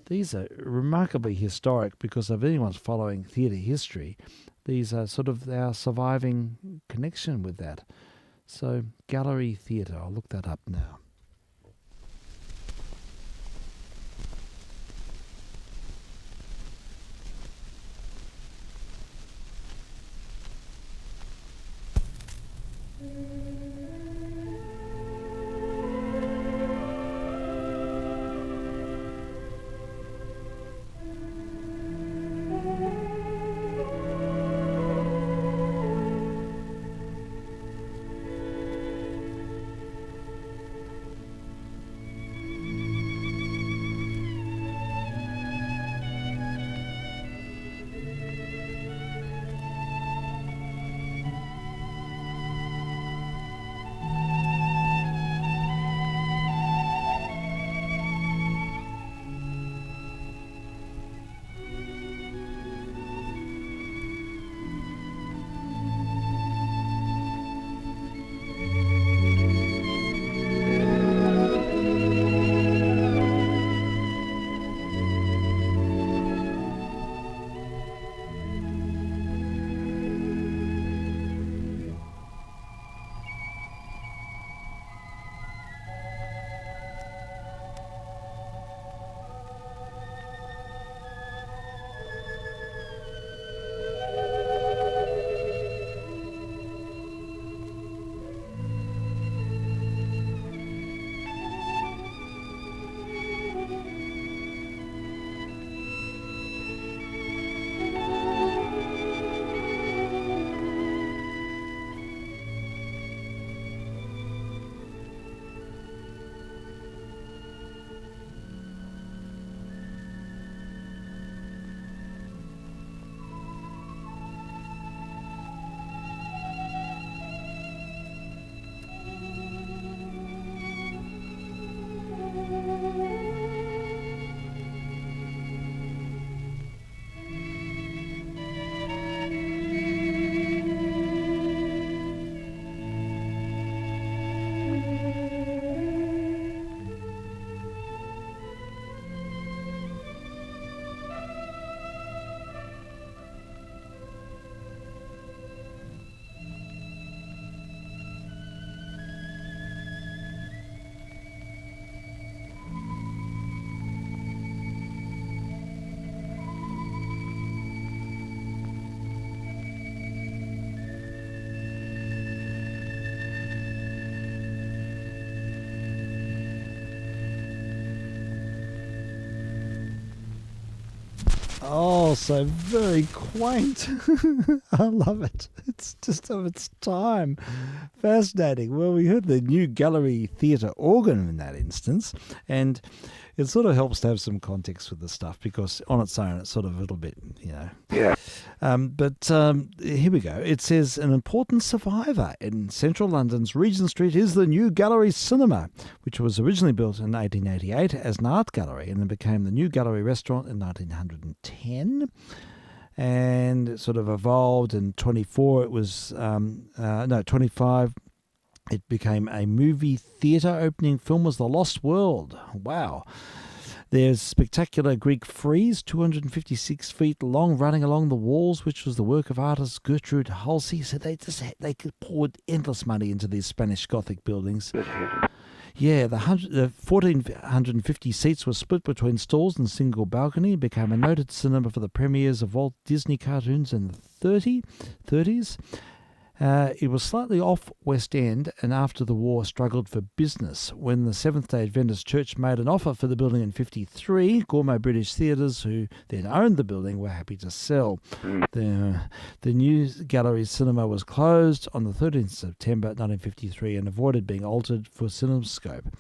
S1: these are remarkably historic, because if anyone's following theatre history, these are sort of our surviving connection with that. So Gallery Theatre, I'll look that up now. Oh, so very quaint. I love it. It's just of its time. Fascinating. Well, we heard the new gallery theatre organ in that instance, and it sort of helps to have some context with the stuff because on its own it's sort of a little bit,
S2: Yeah.
S1: But here we go. It says an important survivor in central London's Regent Street is the new Gallery Cinema, which was originally built in 1888 as an art gallery and then became the new Gallery Restaurant in 1910. And it sort of evolved in 24. It was 25. It became a movie theatre. Opening film was The Lost World. Wow. There's spectacular Greek frieze, 256 feet long, running along the walls, which was the work of artist Gertrude Halsey. So they poured endless money into these Spanish Gothic buildings. Yeah, the 1,450 seats were split between stalls and single balcony. It became a noted cinema for the premieres of Walt Disney cartoons in the 30s. It was slightly off West End and after the war struggled for business. When the Seventh-day Adventist Church made an offer for the building in 1953, Gourmet British Theatres, who then owned the building, were happy to sell. The new gallery cinema was closed on the 13th September 1953 and avoided being altered for CinemaScope.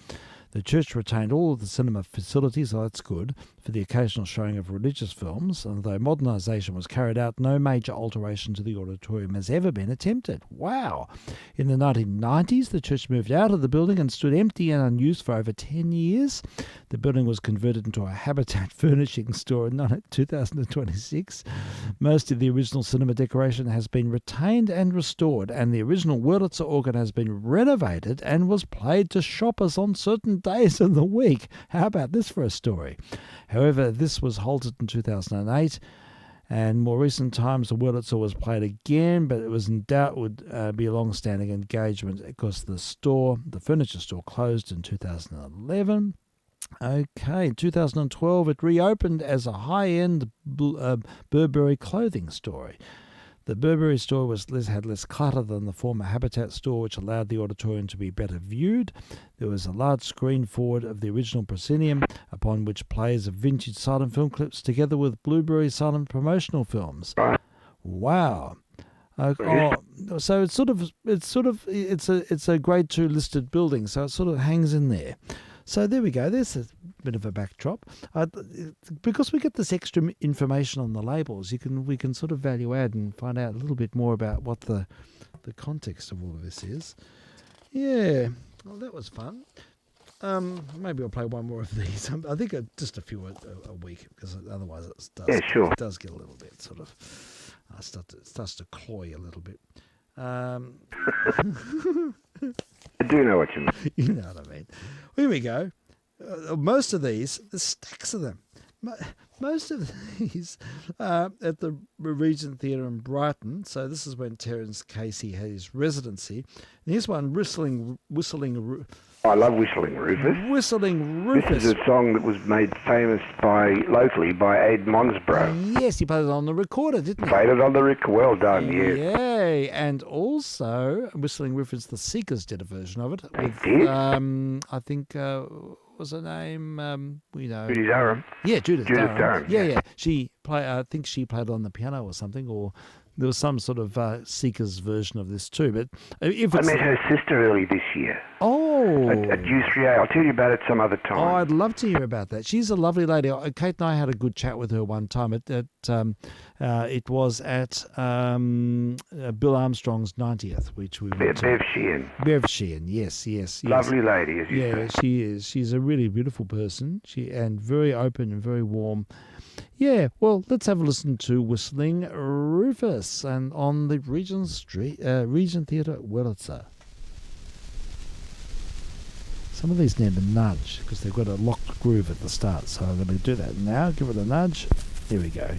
S1: The church retained all of the cinema facilities, so that's good, for the occasional showing of religious films. And though modernisation was carried out, no major alteration to the auditorium has ever been attempted. Wow! In the 1990s, the church moved out of the building and stood empty and unused for over 10 years. The building was converted into a Habitat furnishing store in 2026. Most of the original cinema decoration has been retained and restored, and the original Wurlitzer organ has been renovated and was played to shoppers on certain days of the week. How about this for a story? However, this was halted in 2008, and more recent times the Wurlitzer was played again, but it was in doubt would be a long-standing engagement because the furniture store closed in 2011. Okay, in 2012 it reopened as a high-end Burberry clothing store. The Burberry store had less clutter than the former Habitat store, which allowed the auditorium to be better viewed. There was a large screen forward of the original proscenium, upon which plays of vintage silent film clips together with Blueberry silent promotional films. Wow. So it's a grade 2 listed building, so it sort of hangs in there. So there we go. There's a bit of a backdrop. Because we get this extra information on the labels, we can sort of value add and find out a little bit more about what the context of all of this is. Yeah, well, that was fun. Maybe I'll play one more of these. I think just a few a week, because otherwise it does get a little bit sort of it starts to cloy a little bit.
S2: I do know what you mean.
S1: You know what I mean. Here we go. Most of these, there's stacks of them. Most of these at the Regent Theatre in Brighton. So this is when Terence Casey had his residency. And here's one, Whistling
S2: I love Whistling Rufus.
S1: Whistling Rufus.
S2: This is a song that was made famous locally by Ed Monsborough.
S1: Yes, he played it on the recorder, didn't he?
S2: Played it on the record. Well done, yes.
S1: Yay. And also, Whistling Rufus, the Seekers did a version of it.
S2: Did?
S1: I think, was her name?
S2: Judy Durham.
S1: Yeah, Judith Durham.
S2: Yeah.
S1: Yeah. I think she played on the piano or something, or there was some sort of Seekers version of this too. But if
S2: I met her sister early this year.
S1: Oh.
S2: At U3A. I'll tell you about it some other time.
S1: Oh, I'd love to hear about that. She's a lovely lady. Kate and I had a good chat with her one time. It was at Bill Armstrong's 90th, which we went to.
S2: Bev Sheehan.
S1: Bev Sheehan, yes.
S2: Lovely lady, as you say.
S1: Yeah, she is. She's a really beautiful person. And very open and very warm. Yeah, well, let's have a listen to Whistling Rufus and on the Regent Theatre at Wurlitzer. Some of these need a nudge because they've got a locked groove at the start. So I'm going to do that now. Give it a nudge. Here we go.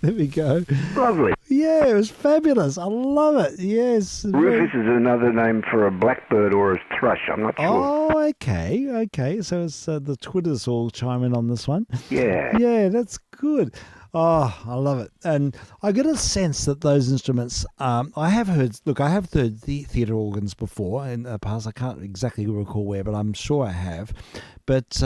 S1: There we go.
S2: Lovely.
S1: Yeah, it was fabulous. I love it. Yes.
S2: Rufus is another name for a blackbird or a thrush. I'm not sure.
S1: Oh, okay. So it's the Twitters all chime in on this one.
S2: Yeah.
S1: Yeah, that's good. Oh, I love it. And I get a sense that those instruments, I have heard the theatre organs before in the past. I can't exactly recall where, but I'm sure I have. But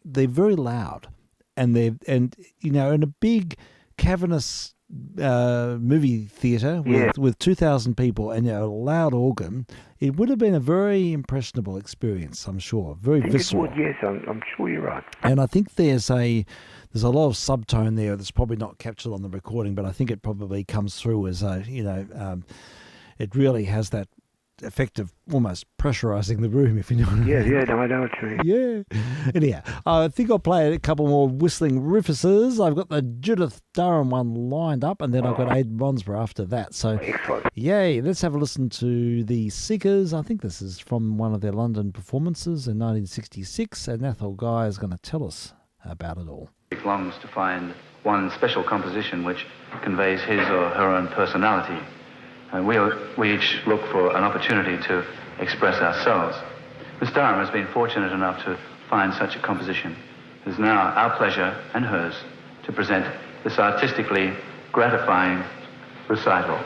S1: they're very loud. And in a big cavernous movie theatre with 2,000 people and a loud organ, it would have been a very impressionable experience, I'm sure. Very visceral.
S2: It would, yes, I'm sure you're right.
S1: And I think there's a lot of subtone there that's probably not captured on the recording, but I think it probably comes through as it really has that effect of almost pressurising the room, if you know what I mean.
S2: Yeah, no, I know what you mean.
S1: Yeah. Anyhow, I think I'll play a couple more whistling Rufuses. I've got the Judith Durham one lined up, and then I've got Aid Monsborough after that. So,
S2: excellent.
S1: yay, let's have a listen to the Seekers. I think this is from one of their London performances in 1966, and Ethel Guy is going to tell us about it all.
S7: He longs to find one special composition which conveys his or her own personality. And we each look for an opportunity to express ourselves. Miss Durham has been fortunate enough to find such a composition. It is now our pleasure and hers to present this artistically gratifying recital.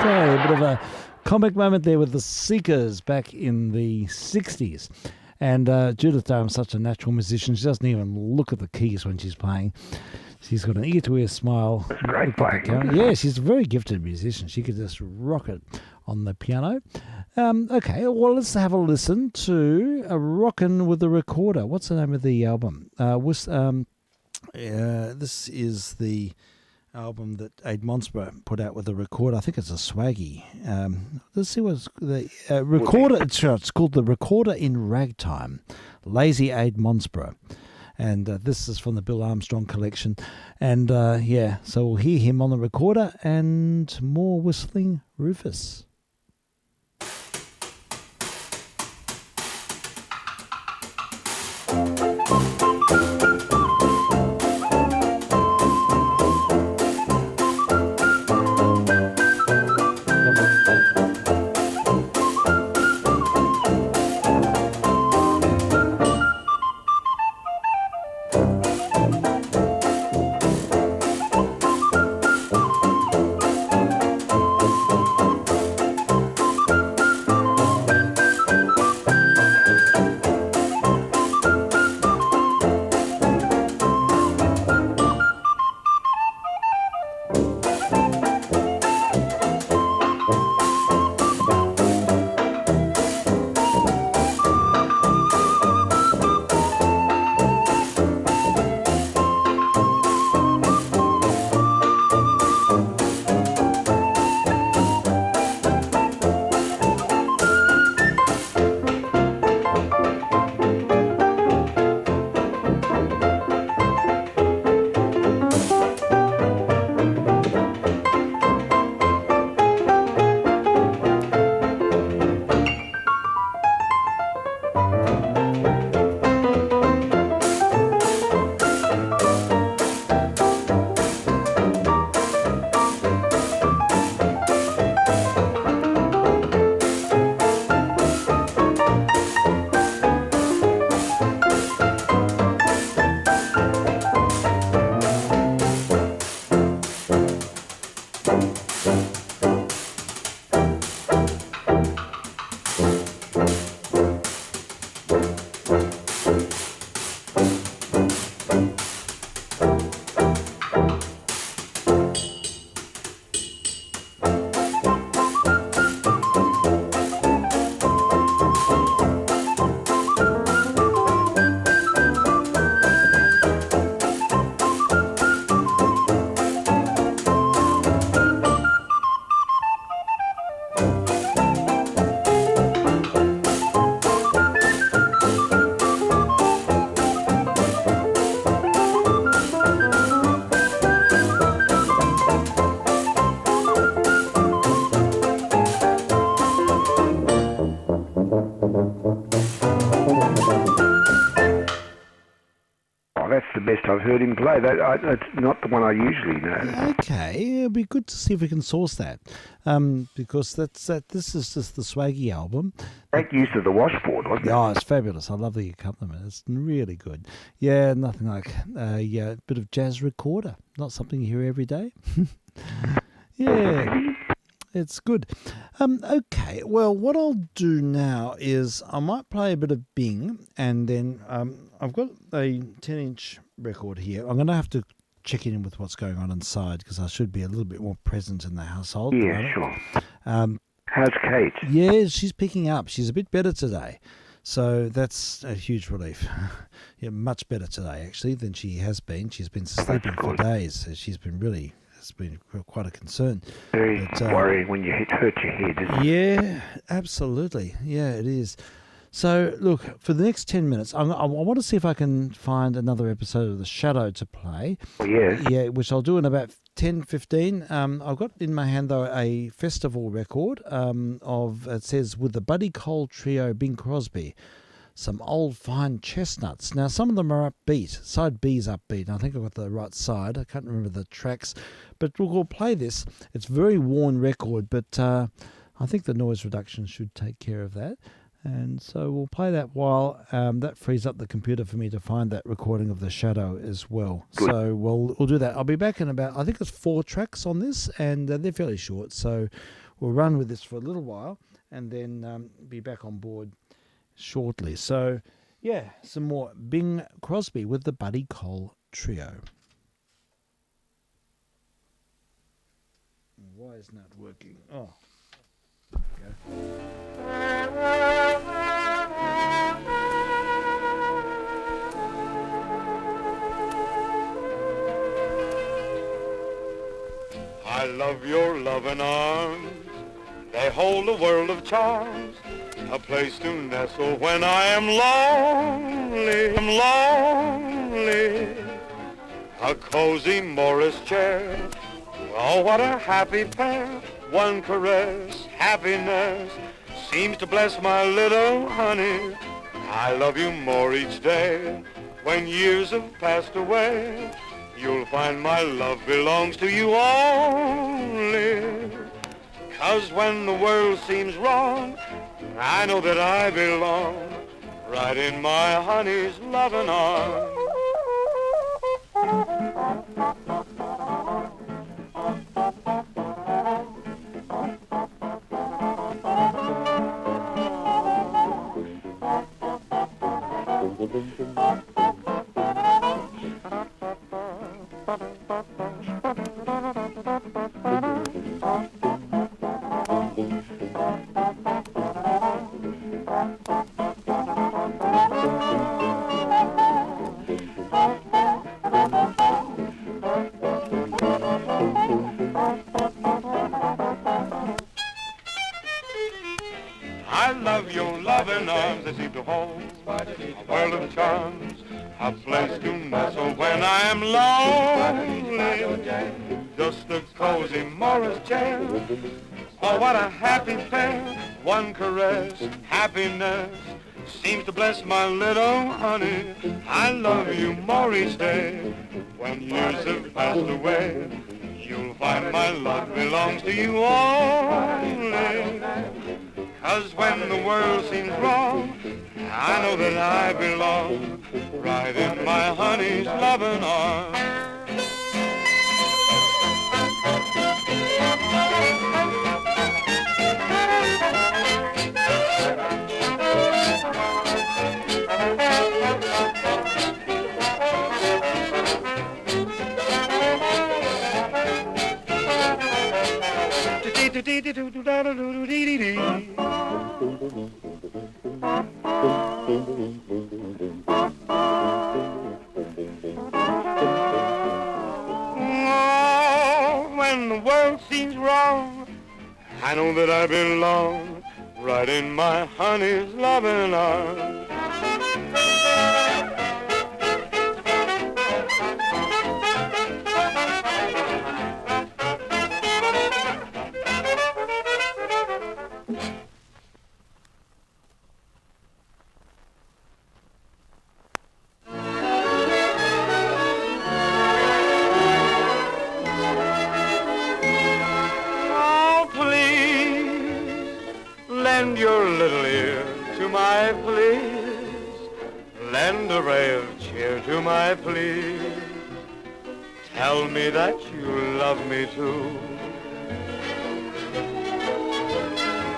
S1: Okay, a bit of a comic moment there with the Seekers back in the 60s. And Judith Durham's such a natural musician. She doesn't even look at the keys when she's playing. She's got an ear-to-ear smile.
S2: That's great playing.
S1: Yeah, she's a very gifted musician. She could just rock it on the piano. Okay, well, let's have a listen to a Rockin' with the Recorder. What's the name of the album? This is the album that Aid Monsborough put out with the Recorder. I think it's a swaggy. Let's see what's the Recorder. It's called The Recorder in Ragtime. Lazy Aid Monsborough. And this is from the Bill Armstrong collection. And so we'll hear him on the Recorder and more whistling Rufus.
S2: Oh, that's the best I've heard him play. That's not the one I usually know.
S1: Okay, it'll be good to see if we can source that, because this is just the Swaggy album.
S2: Great use of the washboard, wasn't it?
S1: Oh, it's fabulous. I love the accompaniment. It's really good. Yeah, nothing like a bit of jazz recorder. Not something you hear every day. Yeah, it's good. Okay, well, what I'll do now is I might play a bit of Bing, and then I've got a 10-inch record here. I'm going to have to check in with what's going on inside because I should be a little bit more present in the household.
S2: Yeah, sure. How's Kate?
S1: Yeah, she's picking up. She's a bit better today. So that's a huge relief. Yeah, much better today, actually, than she has been. She's been sleeping for days. So she's been really, it's been quite a concern.
S2: Very worrying when you hurt your head, isn't it?
S1: Yeah, absolutely. Yeah, it is. So, look, for the next 10 minutes, I want to see if I can find another episode of The Shadow to play.
S2: Oh, yes.
S1: Yeah, which I'll do in about 10, 15. I've got in my hand, though, a festival record it says, with the Buddy Cole Trio, Bing Crosby, some old fine chestnuts. Now, some of them are upbeat. Side B's upbeat. And I think I've got the right side. I can't remember the tracks. But we'll play this. It's a very worn record, but I think the noise reduction should take care of that. And so we'll play that while that frees up the computer for me to find that recording of The Shadow as well.
S2: Good.
S1: So we'll do that. I'll be back in about, I think it's 4 tracks on this, and they're fairly short. So we'll run with this for a little while and then be back on board shortly. So, yeah, some more Bing Crosby with the Buddy Cole Trio. Why isn't that working? Oh, there we go.
S6: I love your loving arms. They hold a world of charms, a place to nestle when I am lonely. I'm lonely. A cozy Morris chair. Oh, what a happy pair. One caress, happiness seems to bless my little honey. I love you more each day. When years have passed away, you'll find my love belongs to you only. 'Cause when the world seems wrong, I know that I belong right in my honey's loving arms. I love your loving arms that seem to hold a world of charms, a place to nestle when I am lonely. Just a cozy Morris chair. Oh, what a happy pair. One caress, happiness seems to bless my little honey. I love you more each day. When years have passed away, you'll find my love belongs to you only. 'Cause when the world seems wrong, I know that I belong right in my honey's loving arms. Oh, when the world seems wrong, I know that I belong right in my honey's loving arms. Oh, please, lend your little ear to my pleas. Lend a ray of cheer to my pleas. Tell me that you love me too.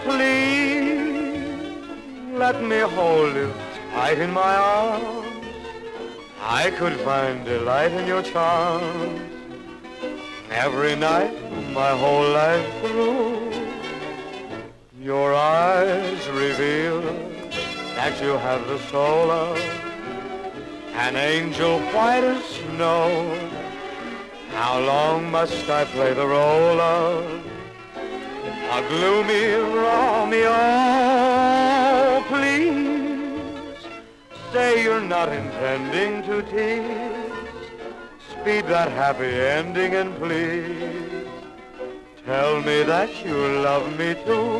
S6: Please, let me hold you tight in my arms. I could find delight in your charms every night, my whole life through. Your eyes reveal that you have the soul of an angel white as snow. How long must I play the role of a gloomy Romeo? Please, say you're not intending to tease. Speed that happy ending and please tell me that you love me too.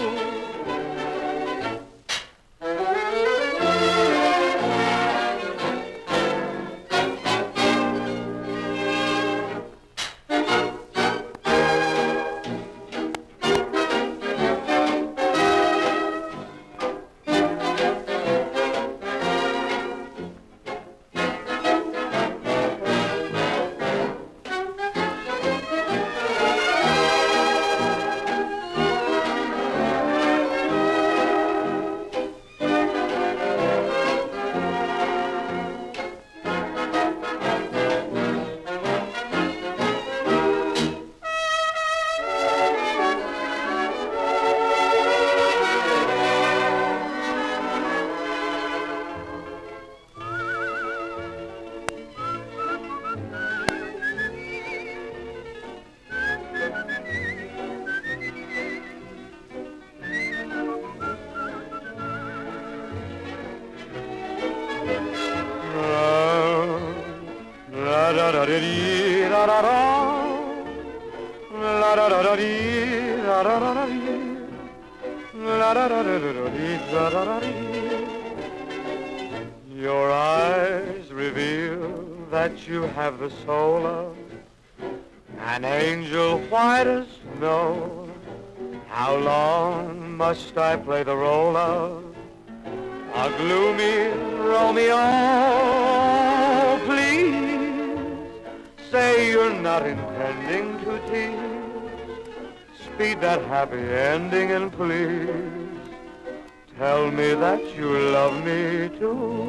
S6: Your eyes reveal that you have the soul of an angel white as snow. How long must I play the role of a gloomy Romeo? Please, say you're not intending to tease. Speed that happy ending and please tell me that you love me too.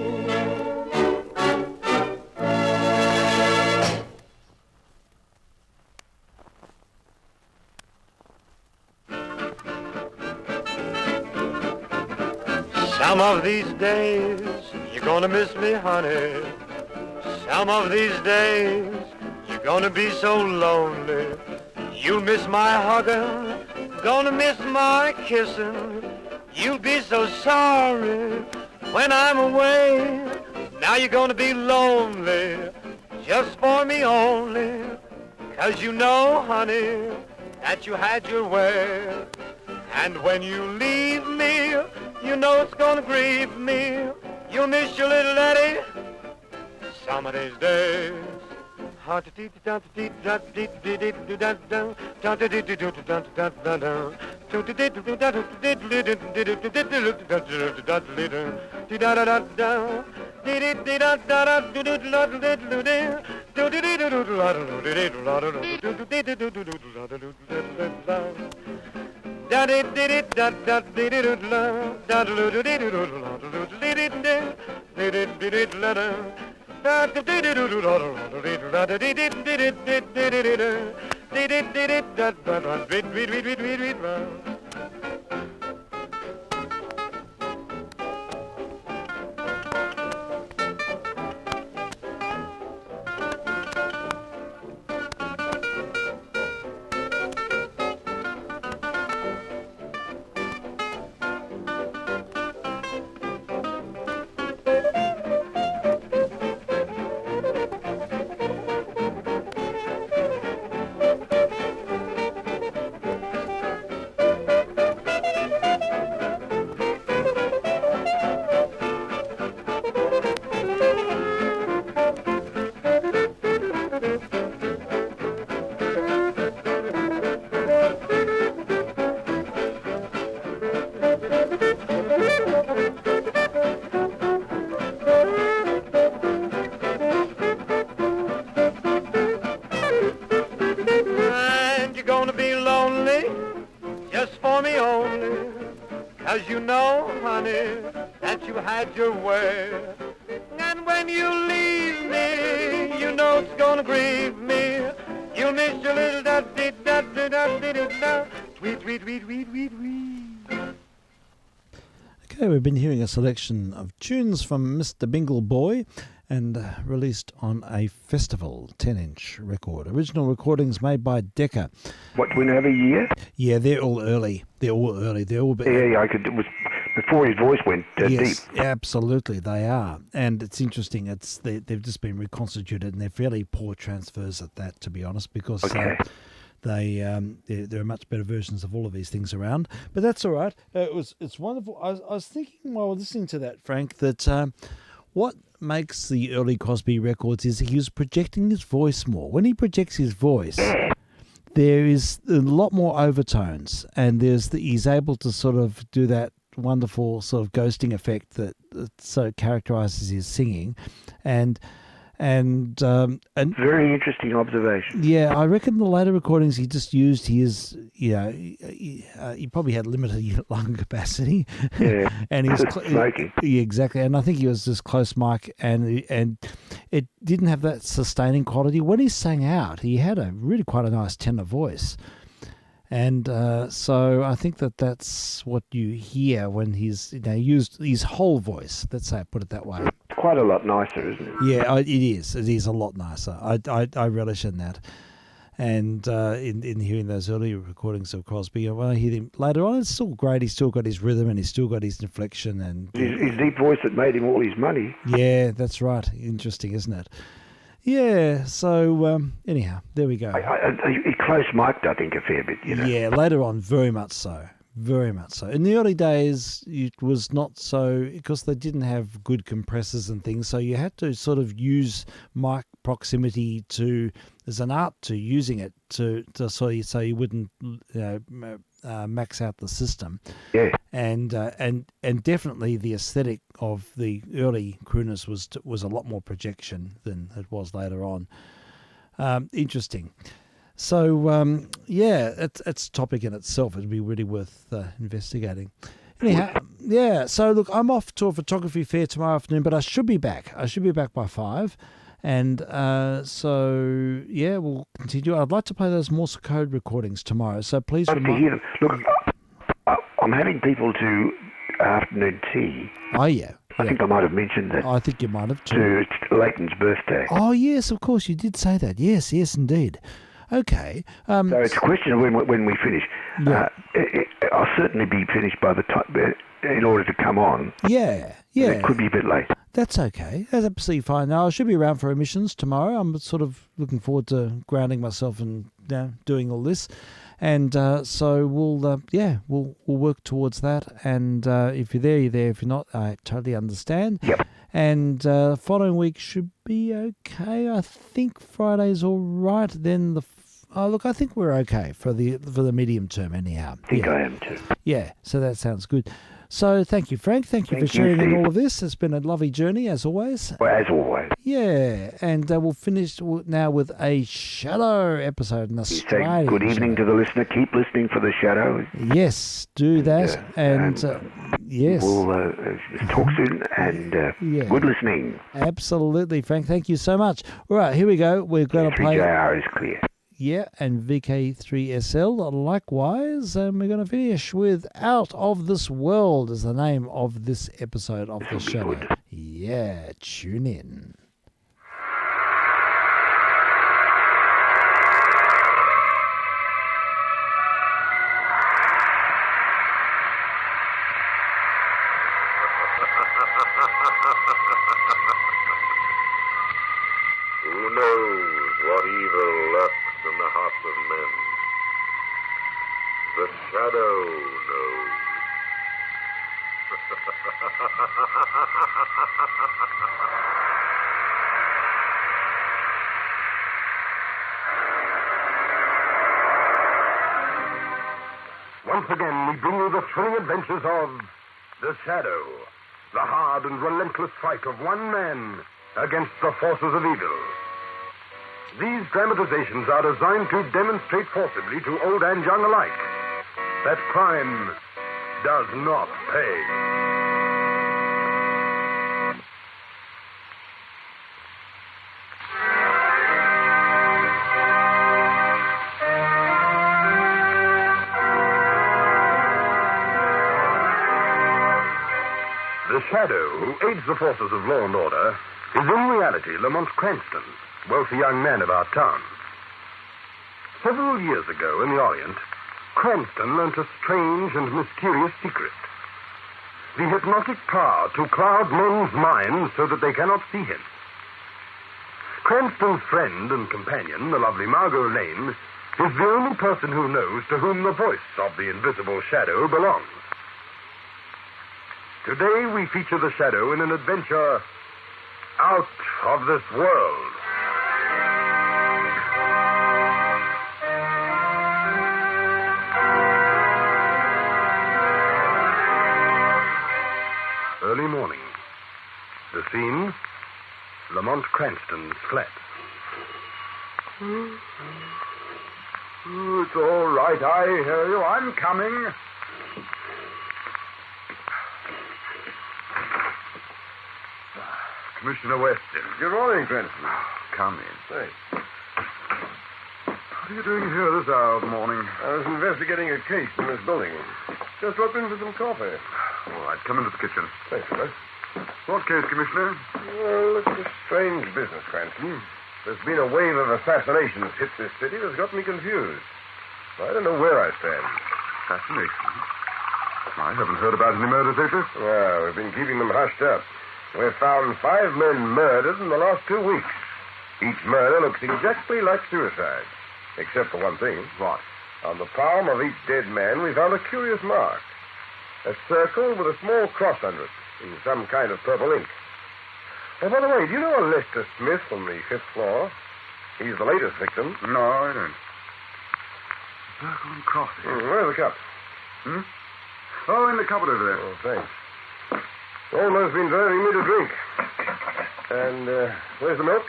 S6: Some of these days you're gonna miss me, honey. Some of these days you're gonna be so lonely. You'll miss my hugging, gonna miss my kissing. You'll be so sorry when I'm away. Now you're gonna be lonely just for me only. 'Cause you know, honey, that you had your way. And when you leave me, you know it's gonna grieve me. You'll miss your little Eddie some of these days.
S8: thought you had your way. And when you leave me, you know it's gonna grieve me. You'll miss your little da-dee-da-dee-da-dee-da-dee-da. Tweet, tweet, tweet, tweet, tweet, tweet.
S1: Okay, we've been hearing a selection of tunes from Mr. Bingle Boy and released on a festival 10-inch record. Original recordings made by Decca.
S2: What, do we know the year?
S1: Yeah, they're all early. They're all early. They're all...
S2: Yeah, it was before his voice went
S1: yes,
S2: deep.
S1: Absolutely, they are. And it's interesting. They've just been reconstituted, and they're fairly poor transfers at that, to be honest, because...
S2: Okay.
S1: There are much better versions of all of these things around, but that's all right. It's wonderful. I was thinking while listening to that, Frank, that what makes the early Crosby records is he was projecting his voice more. When he projects his voice, there is a lot more overtones, and he's able to sort of do that wonderful sort of ghosting effect that so characterizes his singing, and
S2: very interesting observation.
S1: Yeah, I reckon the later recordings he just used his, he probably had limited lung capacity.
S2: Yeah,
S1: and he was
S2: smoking.
S1: Yeah, exactly, and I think he was just close mic, and it didn't have that sustaining quality. When he sang out, he had quite a nice tenor voice. And so I think that's what you hear when he's used his whole voice. Let's say, put it that way.
S2: It's quite a lot nicer, isn't it?
S1: Yeah, it is. It is a lot nicer. I relish in that. And in hearing those early recordings of Crosby, when I hear him later on, it's still great. He's still got his rhythm and he's still got his inflection and
S2: his deep voice that made him all his money.
S1: Yeah, that's right. Interesting, isn't it? Yeah, so anyhow, there we go.
S2: He close mic'd, I think, a fair bit,
S1: Yeah, later on, very much so. Very much so. In the early days, it was not so, because they didn't have good compressors and things, so you had to sort of use mic proximity as an art to using it so you wouldn't max out the system.
S2: Yeah.
S1: And definitely the aesthetic of the early crooners was a lot more projection than it was later on. Interesting. So it's a topic in itself. It'd be really worth investigating. Anyhow, yeah. So look, I'm off to a photography fair tomorrow afternoon, but I should be back. I should be back by 5. And so, yeah, we'll continue. I'd like to play those Morse code recordings tomorrow. So please remind...
S2: Look, I'm having people to afternoon tea.
S1: Oh, yeah.
S2: I think I might have mentioned that.
S1: I think you might have too.
S2: To Leighton's birthday.
S1: Oh, yes, of course. You did say that. Yes, indeed. Okay.
S2: So it's a question of when we finish.
S1: Yeah.
S2: I'll certainly be finished by the time... in order to come on.
S1: Yeah.
S2: It could be a bit late.
S1: That's okay. That's absolutely fine. Now, I should be around for emissions tomorrow. I'm sort of looking forward to grounding myself and doing all this. And so we'll work towards that. And if you're there, you're there. If you're not, I totally understand.
S2: Yep.
S1: And following week should be okay. I think Friday's all right. Then I think we're okay for the medium term anyhow.
S2: I think I am too.
S1: Yeah, so that sounds good. So thank you, Frank. Thank you for sharing in all of this. It's been a lovely journey, as always.
S2: Well, as always.
S1: Yeah, and we'll finish now with a Shadow episode in Australia.
S2: Good evening to the listener. Keep listening for the Shadow.
S1: Yes, do that. Yes.
S2: We'll talk soon, and good listening.
S1: Absolutely, Frank. Thank you so much. All right, here we go. We're going to play...
S2: 3JR is clear.
S1: Yeah, and vk3sl likewise. And we're going to finish with Out of This World is the name of this episode of the show. Yeah, tune in.
S9: Who knows what evil lurks in the hearts of men? The Shadow knows. Once again, we bring you the thrilling adventures of The Shadow, the hard and relentless fight of one man against the forces of evil. These dramatizations are designed to demonstrate forcibly to old and young alike that crime does not pay. The shadow who aids the forces of law and order is in reality Lamont Cranston, wealthy young man of our town. Several years ago in the Orient, Cranston learnt a strange and mysterious secret. The hypnotic power to cloud men's minds so that they cannot see him. Cranston's friend and companion, the lovely Margot Lane, is the only person who knows to whom the voice of the invisible shadow belongs. Today we feature the shadow in an adventure out of this world. Early morning. The scene, Lamont Cranston's flat.
S10: Oh, it's all right. I hear you. I'm coming. Commissioner Weston.
S9: Good morning, Cranston.
S10: Come in.
S9: Thanks.
S10: What are you doing here this hour of the morning?
S9: I was investigating a case in this building. Just dropped in for some coffee.
S10: All right, come into the kitchen.
S9: Thanks, sir.
S10: What case, Commissioner?
S9: Well, it's a strange business, Cranston. There's been a wave of assassinations hit this city that's got me confused. I don't know where I stand.
S10: Assassination? I haven't heard about any murders lately.
S9: Well, we've been keeping them hushed up. We've found 5 men murdered in the last 2 weeks. Each murder looks exactly like suicide. Except for one thing.
S10: What?
S9: On the palm of each dead man, we found a curious mark. A circle with a small cross under it, in some kind of purple ink. Oh, by the way, do you know a Lester Smith on the 5th floor? He's the latest victim.
S10: No, I don't. Circle and cross.
S9: Where's the cup?
S10: Oh, in the cupboard over there.
S9: Oh, thanks. Almost been burning me to drink. And, where's the milk?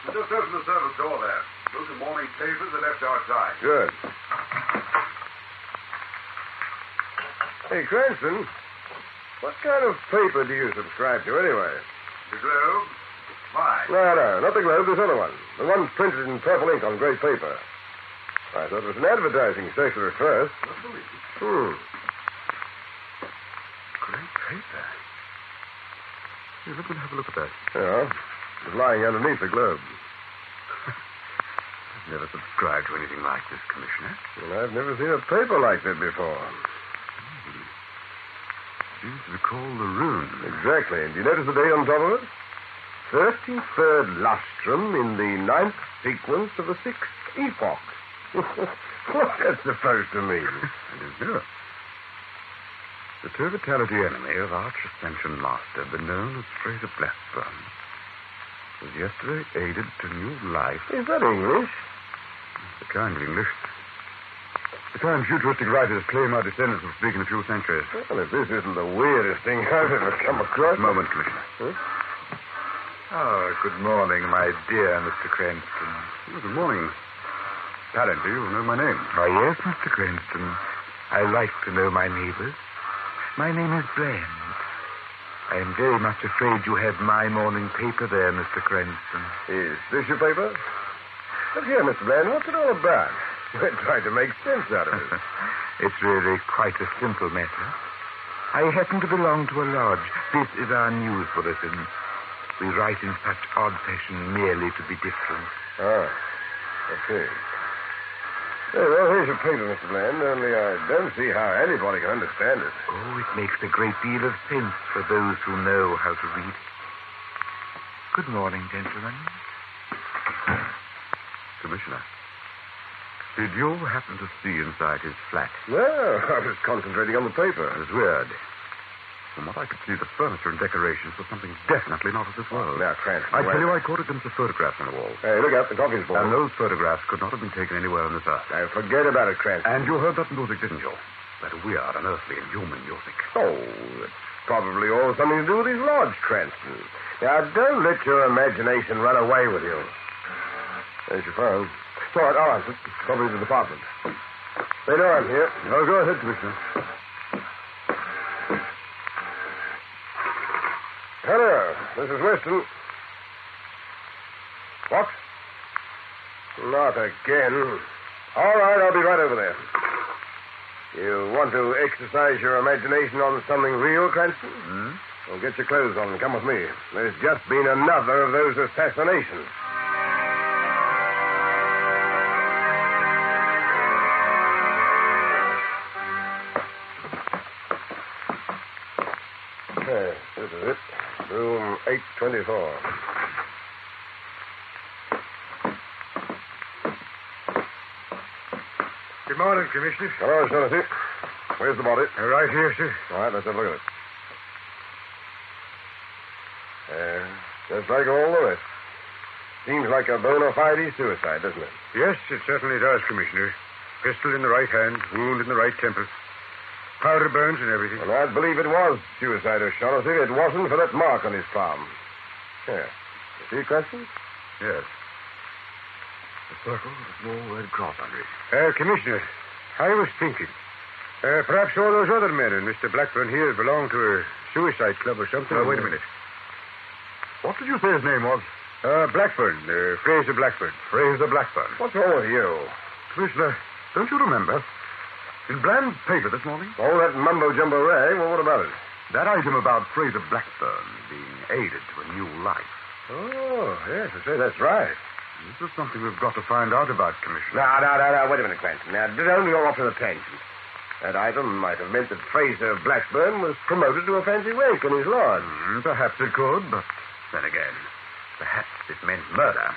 S10: Just open the service door there. Those are morning papers are left outside.
S9: Good. Hey, Cranston, what kind of paper do you subscribe to anyway?
S10: The Globe? Why?
S9: No, not the Globe, this other one. The one printed in purple ink on grey paper. I thought it was an advertising circular at first.
S10: Grey paper? Here, let me have a look at that.
S9: Yeah, it was lying underneath the Globe.
S10: I've never subscribed to anything like this, Commissioner.
S9: Well, I've never seen a paper like that before.
S10: Seems to recall the rune.
S9: Exactly. And do you notice the date on top of it? 33rd lustrum in the 9th sequence of the 6th epoch. What's that supposed to mean?
S10: I don't know. The turbitality enemy of Arch Ascension Master, been known as Fraser Blackburn, was yesterday aided to new life.
S9: Is that English?
S10: The kind of English. The kind futuristic writers claim our descendants will speak in a few centuries.
S9: Well, if this isn't the weirdest thing I've ever come across.
S10: A moment, Commissioner.
S9: Huh?
S10: Oh, good morning, my dear Mr. Cranston. Oh, good morning. Apparently you know my name.
S11: Oh, yes, Mr. Cranston. I like to know my neighbors. My name is Bland. I am very much afraid you have my morning paper there, Mr. Cranston.
S9: Is this your paper? Look here, Mr. Bland, what's it all about? We're trying to make sense out of it.
S11: It's really quite a simple matter. I happen to belong to a lodge. This is our news bulletin. We write in such odd fashion merely to be different.
S9: Ah, I see. Hey, well, here's your paper, Mr. Bland, only I don't see how anybody can understand it.
S11: Oh, it makes a great deal of sense for those who know how to read. Good morning, gentlemen.
S10: Commissioner, did you happen to see inside his flat?
S9: No, I was concentrating on the paper.
S10: It was weird. From what I could see, the furniture and decorations were something definitely not of this world.
S9: Now, Cranston,
S10: I tell you, I caught a glimpse of photographs on the wall.
S9: Hey, look out, the coffee's boiled.
S10: And those photographs could not have been taken anywhere on this earth.
S9: Now, forget about it, Cranston.
S10: And you heard that music, didn't you? That weird, unearthly, inhuman music.
S9: Oh, it's probably all something to do with his lodge, Cranston. Now, don't let your imagination run away with you. There's your phone. All right, probably the department. They know I'm here.
S10: Oh, go ahead, Commissioner.
S9: Hello, this is Weston. What? Not again. All right, I'll be right over there. You want to exercise your imagination on something real, Cranston? Well, get your clothes on and come with me. There's just been another of those assassinations. Okay, this is it. Room 824.
S10: Good morning, Commissioner.
S9: Hello, Shaughnessy. Where's the body?
S10: Right here, sir.
S9: All right, let's have a look at it. Just like all the rest. Seems like a bona fide suicide, doesn't it?
S10: Yes, it certainly does, Commissioner. Pistol in the right hand, wound in the right temple. Powder burns and everything.
S9: Well, I'd believe it was suicide, O'Shaughnessy. It wasn't for that mark on his palm. Here. You see questions?
S10: Yes.
S9: A circle with a small red cross under it.
S10: Commissioner, I was thinking. Perhaps all those other men and Mr. Blackburn here belong to a suicide club or something.
S9: Now, wait a minute. What did you say his name was?
S10: Blackburn. Fraser Blackburn.
S9: Fraser Blackburn. What's wrong with you?
S10: Commissioner, don't you remember? In Bland's paper this morning?
S9: Oh, that mumbo-jumbo rag? Well, what about it?
S10: That item about Fraser Blackburn being aided to a new life.
S9: Oh, yes, I say that's right.
S10: This is something we've got to find out about, Commissioner.
S9: No. Wait a minute, Cranston. Now, don't go off to the tangent. That item might have meant that Fraser Blackburn was promoted to a fancy rank in his lodge.
S10: Perhaps it could, but then again, perhaps it meant murder.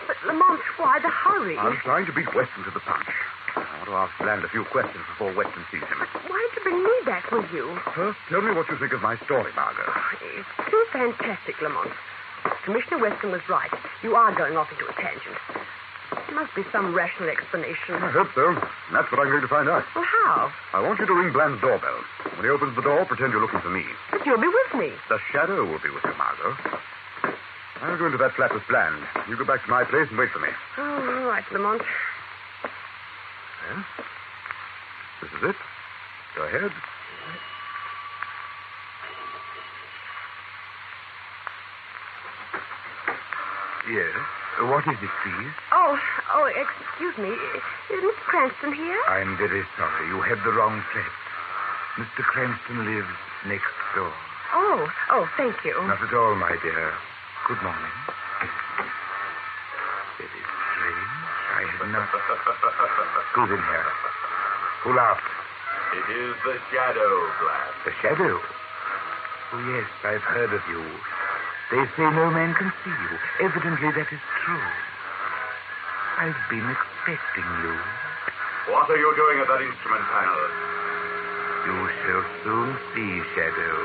S12: But, Lamont, why the hurry?
S10: I'm trying to beat Weston to the punch. I want to ask Bland a few questions before Weston sees him.
S12: Why did you bring me back with you?
S10: First, tell me what you think of my story, Margot.
S12: It's too fantastic, Lamont. Commissioner Weston was right. You are going off into a tangent. There must be some rational explanation.
S10: I hope so. That's what I'm going to find out.
S12: Well, how?
S10: I want you to ring Bland's doorbell. When he opens the door, pretend you're looking for me.
S12: But you'll be with me.
S10: The shadow will be with you, Margot. I'll go into that flat with Bland. You go back to my place and wait for me.
S12: Oh, all right, Lamont.
S10: Well, this is it. Go ahead. Yes. What is it, please?
S12: Oh, excuse me. Is Mr. Cranston here?
S11: I'm very sorry. You have the wrong flat. Mr. Cranston lives next door.
S12: Oh, thank you.
S11: Not at all, my dear. Good morning. Very strange. I had not... Who's in here? Who laughed?
S13: It is the shadow, Bland.
S11: The shadow? Oh, yes, I've heard of you. They say no man can see you. Evidently, that is true. I've been expecting you.
S13: What are you doing at that instrument panel?
S11: You shall soon see, Shadow.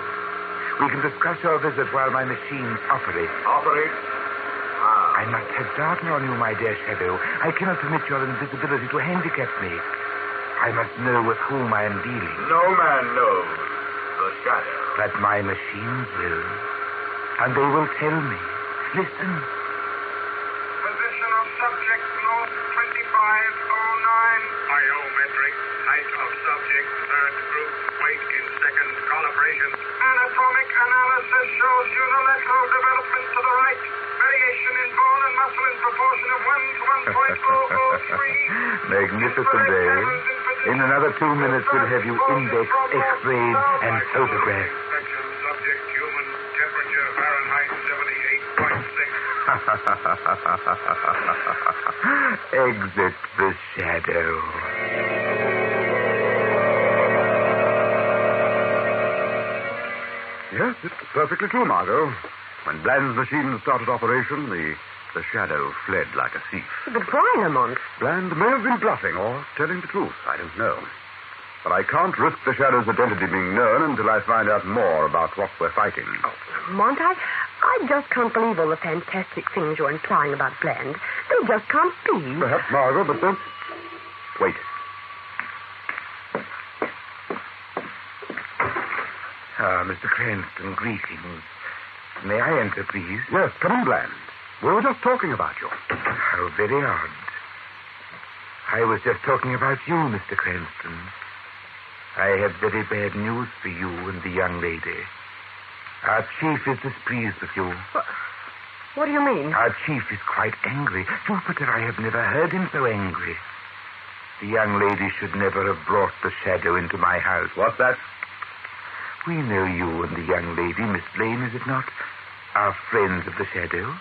S11: We can discuss our visit while my machines operate.
S13: Operate?
S11: I must have Darden on you, my dear Shadow. I cannot permit your invisibility to handicap me. I must know with whom I am dealing.
S13: No man knows the shadow.
S11: But my machines will. And they will tell me. Listen.
S14: Position of subject north 2509. Iometric. Height of subject third group. Weight in second calibration. Anatomic analysis shows unilateral development to the right. Variation in bone and muscle in proportion of 1 to 1.003.
S11: Magnificent, eh? In another 2 minutes, we'll have you indexed, x-rayed, and photographed.
S14: Subject human temperature Fahrenheit 78.6.
S11: Exit the shadow.
S10: Yes, it's perfectly true, Margot. When Bland's machine started operation, the shadow fled like a thief.
S12: But why, Lamont?
S10: Bland may have been bluffing or telling the truth. I don't know. But I can't risk the shadow's identity being known until I find out more about what we're fighting.
S12: Oh, Lamont, I just can't believe all the fantastic things you're implying about Bland. They just can't be.
S10: Perhaps, Margot, but don't... Wait.
S11: Ah, Mr. Cranston, greetings. May I enter, please?
S10: Yes, come in, Bland. We were just talking about you.
S11: How very odd. I was just talking about you, Mr. Cranston. I have very bad news for you and the young lady. Our chief is displeased with you.
S12: What do you mean?
S11: Our chief is quite angry. Jupiter, I have never heard him so angry. The young lady should never have brought the shadow into my house.
S10: What's that?
S11: We know you and the young lady, Miss Blaine, is it not? Are friends of the shadow.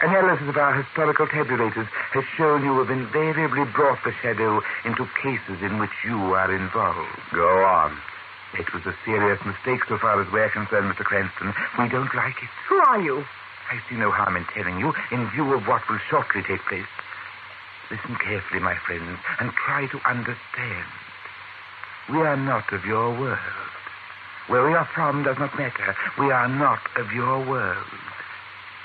S11: Analysis of our historical tabulators has shown you have invariably brought the shadow into cases in which you are involved.
S10: Go on.
S11: It was a serious mistake so far as we're concerned, Mr. Cranston. We don't like it.
S12: Who are you?
S11: I see no harm in telling you in view of what will shortly take place. Listen carefully, my friends, and try to understand. We are not of your world. Where we are from does not matter. We are not of your world.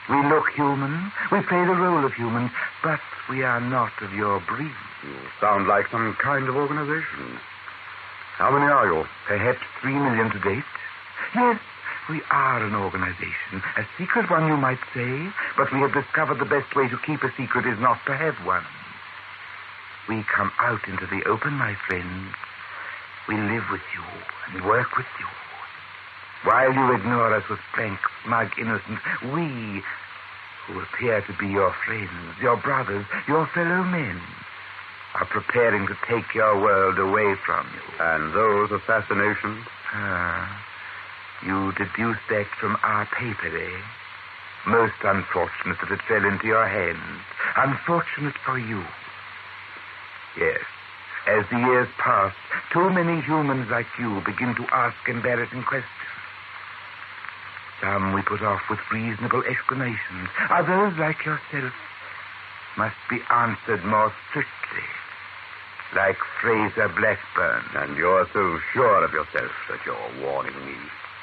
S11: We look human. We play the role of human, but we are not of your breed.
S10: You sound like some kind of organization. How many are you?
S11: Perhaps 3 million to date. Yes, we are an organization. A secret one, you might say, but we have discovered the best way to keep a secret is not to have one. We come out into the open, my friends. We live with you and work with you. While you ignore us with frank, smug innocence, we, who appear to be your friends, your brothers, your fellow men, are preparing to take your world away from you.
S10: And those assassinations?
S11: You deduce that from our paper, eh? Most unfortunate that it fell into your hands. Unfortunate for you. Yes. As the years pass, too many humans like you begin to ask embarrassing questions. Some we put off with reasonable explanations. Others, like yourself, must be answered more strictly. Like Fraser Blackburn.
S10: And you're so sure of yourself that you're warning me.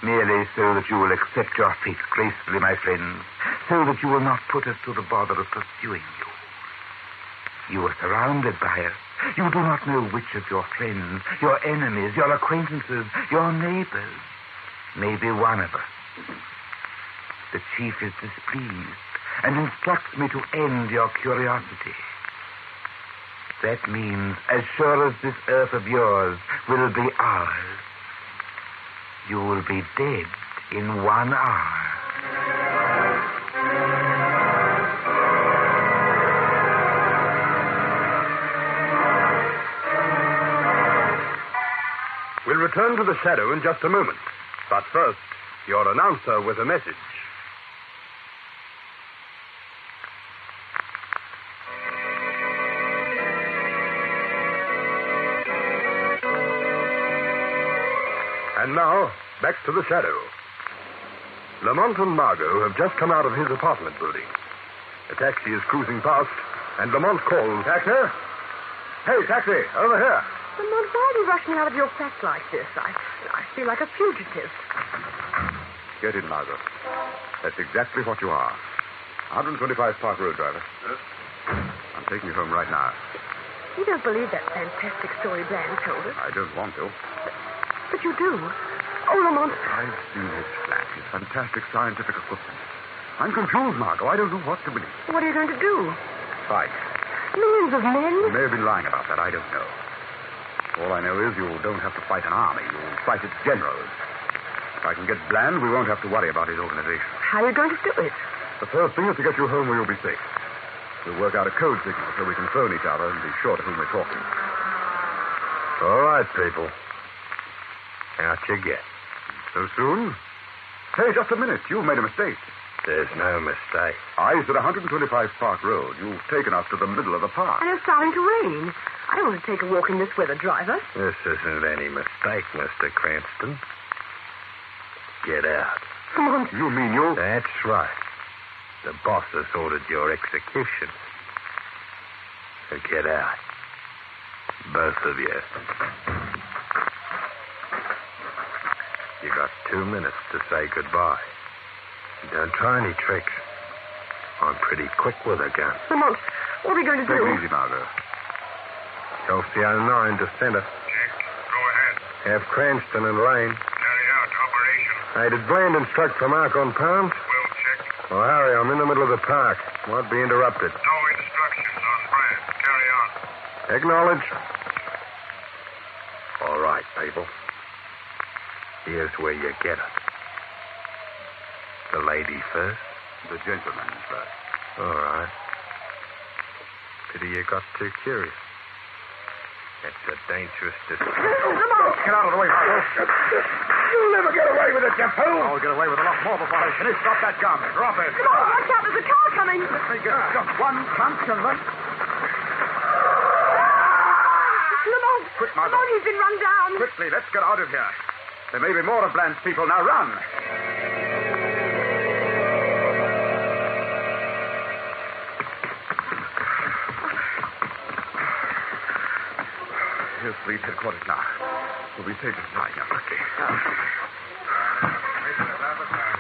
S11: Merely so that you will accept your fate gracefully, my friends. So that you will not put us to the bother of pursuing you. You are surrounded by us. You do not know which of your friends, your enemies, your acquaintances, your neighbors may be one of us. The chief is displeased and instructs me to end your curiosity. That means, as sure as this earth of yours will be ours, you will be dead in 1 hour.
S9: We'll return to the shadow in just a moment. But first, your announcer with a message. And now, back to the shadow. Lamont and Margot have just come out of his apartment building. A taxi is cruising past, and Lamont calls...
S10: Taxi? Hey, taxi, over here.
S12: Lamont, why are you rushing out of your flat like this? I feel like a fugitive.
S10: Get in, Margot. That's exactly what you are. 125 Park Road, driver. Yes? I'm taking you home right now.
S12: You don't believe that fantastic story Bland told us?
S10: I don't want to.
S12: But you do. Oh, Lamont.
S10: I've seen his flat, his fantastic scientific equipment. I'm confused, Margot. I don't know what to believe.
S12: What are you going to do?
S10: Fight.
S12: Millions of men?
S10: You may have been lying about that. I don't know. All I know is you don't have to fight an army. You'll fight its generals. If I can get Bland, we won't have to worry about his organization.
S12: How are you going to do it?
S10: The first thing is to get you home where you'll be safe. We'll work out a code signal so we can phone each other and be sure to whom we're talking.
S9: All right, people. Out you get.
S10: So soon? Hey, just a minute. You've made a mistake.
S9: There's no mistake.
S10: I said 125 Park Road. You've taken us to the middle of the park.
S12: And it's starting to rain. I don't want to take a walk in this weather, driver.
S9: This isn't any mistake, Mr. Cranston. Get out.
S12: Lamont.
S10: You mean you...
S9: That's right. The boss has ordered your execution. So get out. Both of you. You got 2 minutes to say goodbye. Don't try any tricks. I'm pretty quick with a gun.
S12: Lamont, what are we going to do?
S10: Take it easy, Margot.
S9: Chelsea 09 to center.
S14: Check. Go ahead.
S9: Have Cranston and Lane.
S14: Carry out operation.
S9: Hey, did Bland instruct for Mark on pounds?
S14: We'll check.
S9: Well, Harry, I'm in the middle of the park. Won't be interrupted.
S14: No instructions on Brand. Carry on.
S9: Acknowledge.
S10: All right, people.
S9: Here's where you get it. The lady first,
S10: The gentleman's berth. All right. Pity you got too curious. It's a dangerous distance.
S9: Get out of the way, Margot. You'll never get away with it, you fool.
S10: I'll get away with a lot more before I finish. Drop that gun. Drop it.
S12: Come on, watch out. There's a car coming.
S10: Let me get just one punch and then...
S12: Lamont.
S10: Quick, Margot.
S12: Lamont, he's been run down.
S10: Quickly, let's get out of here. There may be more of Bland's people. Now run. Here's police headquarters now. We'll be safe and flying now quickly.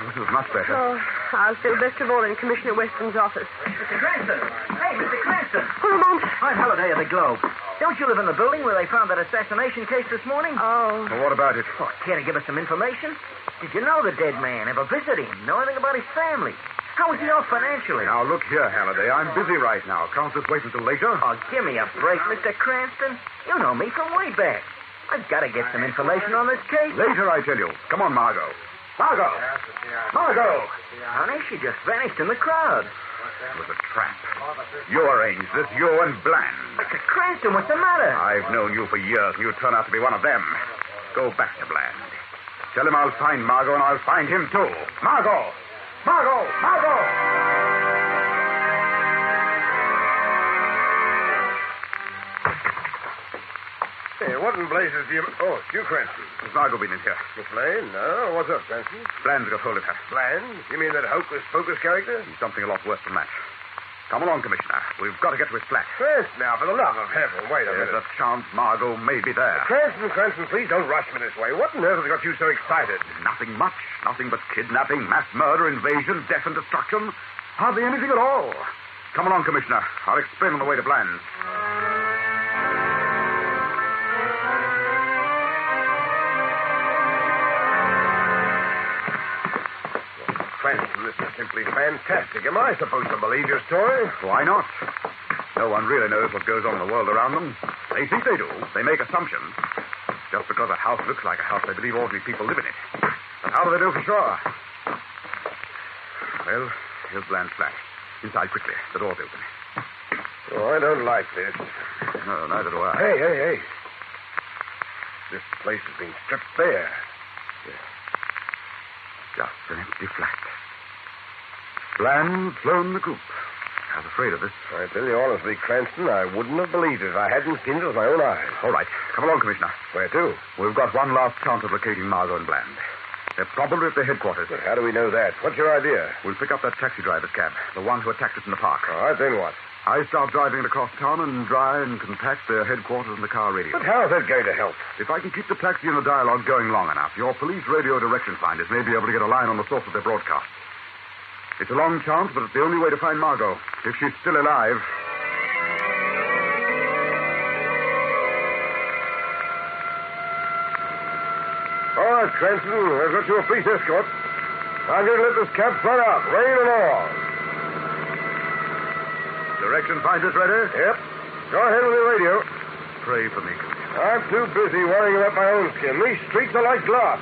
S10: This is much better.
S12: Oh, I'll still best of all in Commissioner Weston's office.
S15: Mr. Cranston! Hey, Mr. Cranston!
S12: Lamont.
S15: I'm Halliday of the Globe. Don't you live in the building where they found that assassination case this morning?
S12: Oh.
S10: Well, what about it?
S15: Oh, care to give us some information? Did you know the dead man? Ever visit him? Know anything about his family? How is he off financially?
S10: Now, look here, Halliday. I'm busy right now. Can't this wait until later?
S15: Oh, give me a break, Mr. Cranston. You know me from way back. I've got to get some information on this case.
S10: Later, I tell you. Come on, Margot. Margot! Margot!
S15: Honey, she just vanished in the crowd.
S10: It was a trap. You arranged this, you and Bland.
S15: Mr. Cranston, what's the matter?
S10: I've known you for years, and you turn out to be one of them. Go back to Bland. Tell him I'll find Margot, and I'll find him, too. Margot! Margot! Margot!
S9: Hey, what in blazes do you... Oh, it's you, Cranston.
S10: Has Margot been in here?
S9: Miss Lane? No. What's up, Cranston?
S10: Bland's got hold of her.
S9: Bland? You mean that hocus-pocus character?
S10: He's something a lot worse than that. Come along, Commissioner. We've got to get to his flat.
S9: Cranston, now, for the love of heaven, wait a
S10: There's
S9: minute.
S10: a chance Margot may be there.
S9: Cranston, please don't rush me this way. What on earth has got you so excited?
S10: Nothing much. Nothing but kidnapping, mass murder, invasion, death and destruction. Hardly anything at all. Come along, Commissioner. I'll explain on the way to Bland's.
S9: Cranston, this is simply fantastic. Am I supposed to believe your story?
S10: Why not? No one really knows what goes on in the world around them. They think they do. They make assumptions. Just because a house looks like a house, they believe ordinary people live in it. But how do they know for sure? Well, here's Bland's flat. Inside quickly. The door's open.
S9: Oh, I don't like this.
S10: No, neither do I.
S9: Hey. This place has been stripped bare.
S10: Just an empty flat. Bland flown the coop. I was afraid of this.
S9: I tell you honestly, Cranston, I wouldn't have believed it if I hadn't seen it with my own eyes.
S10: All right. Come along, Commissioner.
S9: Where to?
S10: We've got one last chance of locating Margot and Bland. They're probably at their headquarters.
S9: But how do we know that? What's your idea?
S10: We'll pick up that taxi driver's cab, the one who attacked us in the park.
S9: All right, then what?
S10: I start driving it across town and try and contact their headquarters in the car radio.
S9: But how's that going to help?
S10: If I can keep the taxi and the dialogue going long enough, your police radio direction finders may be able to get a line on the source of their broadcast. It's a long chance, but it's the only way to find Margot, if she's still alive.
S9: All right, Cranston, I've got you a police escort. I'm going to let this cab fly out, rain and all.
S10: Direction finders ready?
S9: Yep. Go ahead with the radio.
S10: Pray for me, Commissioner.
S9: I'm too busy worrying about my own skin. These streets are like glass.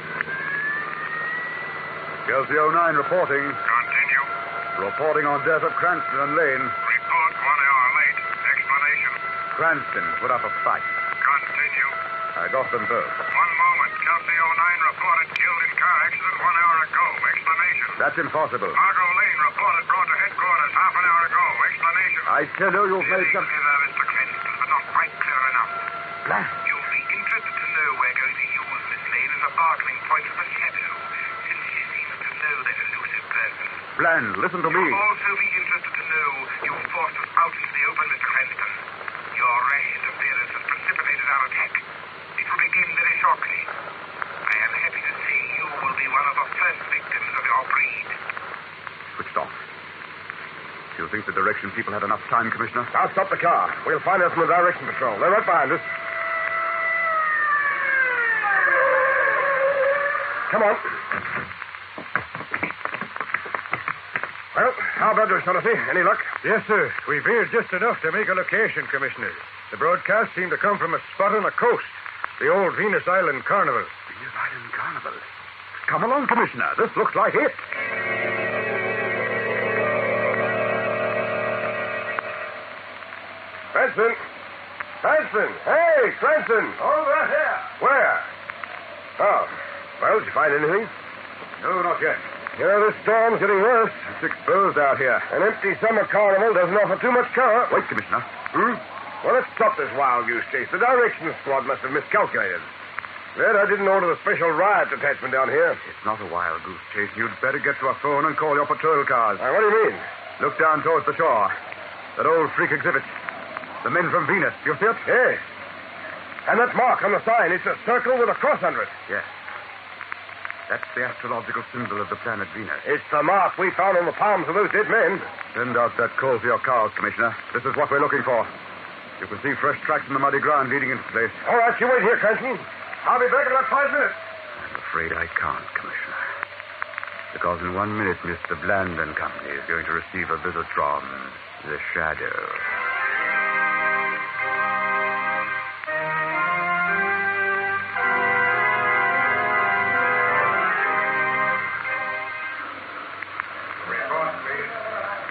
S10: Chelsea 09 reporting.
S13: Continue.
S10: Reporting on death of Cranston and Lane.
S13: Report 1 hour late. Explanation.
S10: Cranston put up a fight.
S13: Continue.
S10: I got them both.
S13: 1 moment. Chelsea 09 reported killed in car accident 1 hour ago. Explanation.
S10: That's impossible.
S13: Margot Lane reported brought to headquarters half an hour ago. Explanation.
S10: I tell you, you've made some...
S13: Clever, Mr. Cranston, but not quite clever enough.
S10: Bland.
S13: You'll be interested to know we're going to use Miss Lane as a bargaining point for the shadow, since she seems to know that elusive person.
S10: Bland, listen to me.
S13: You'll also be interested to know you've forced us out into the open, Mr. Cranston. Your rash interference has precipitated our attack. It will begin very shortly. I am happy to say you will be one of the first victims of your breed.
S10: Switched off. Do you think the direction people had enough time, Commissioner?
S9: I'll stop the car. We'll find out from the direction patrol. They're right behind us. Come on. Well, how about this, O'Shaughnessy? Any luck?
S16: Yes, sir. We veered just enough to make a location, Commissioner. The broadcast seemed to come from a spot on the coast. The old Venus Island Carnival.
S10: Venus Island Carnival. Come along, Commissioner. This looks like it.
S9: Cranston! Cranston! Hey, Cranston!
S10: Over here.
S9: Where? Oh. Well, did you find anything?
S10: No, not yet.
S9: You know, this storm's getting worse.
S10: It's exposed out here.
S9: An empty summer carnival doesn't offer too much cover.
S10: Wait, Commissioner.
S9: Well, let's stop this wild goose chase. The direction squad must have miscalculated. Glad I didn't order the special riot detachment down here.
S10: It's not a wild goose chase. You'd better get to a phone and call your patrol cars.
S9: What do you mean?
S10: Look down towards the shore. That old freak exhibit. The men from Venus. You see it?
S9: Yes. And that mark on the sign, it's a circle with a cross under it.
S10: Yes. That's the astrological symbol of the planet Venus.
S9: It's the mark we found on the palms of those dead men.
S10: Send out that call for your cars, Commissioner. This is what we're looking for. You can see fresh tracks in the muddy ground leading into the place.
S9: All right, you wait here, Cranston. I'll be back in about 5 minutes.
S10: I'm afraid I can't, Commissioner. Because in 1 minute, Mr. Bland and Company is going to receive a visit from the Shadow.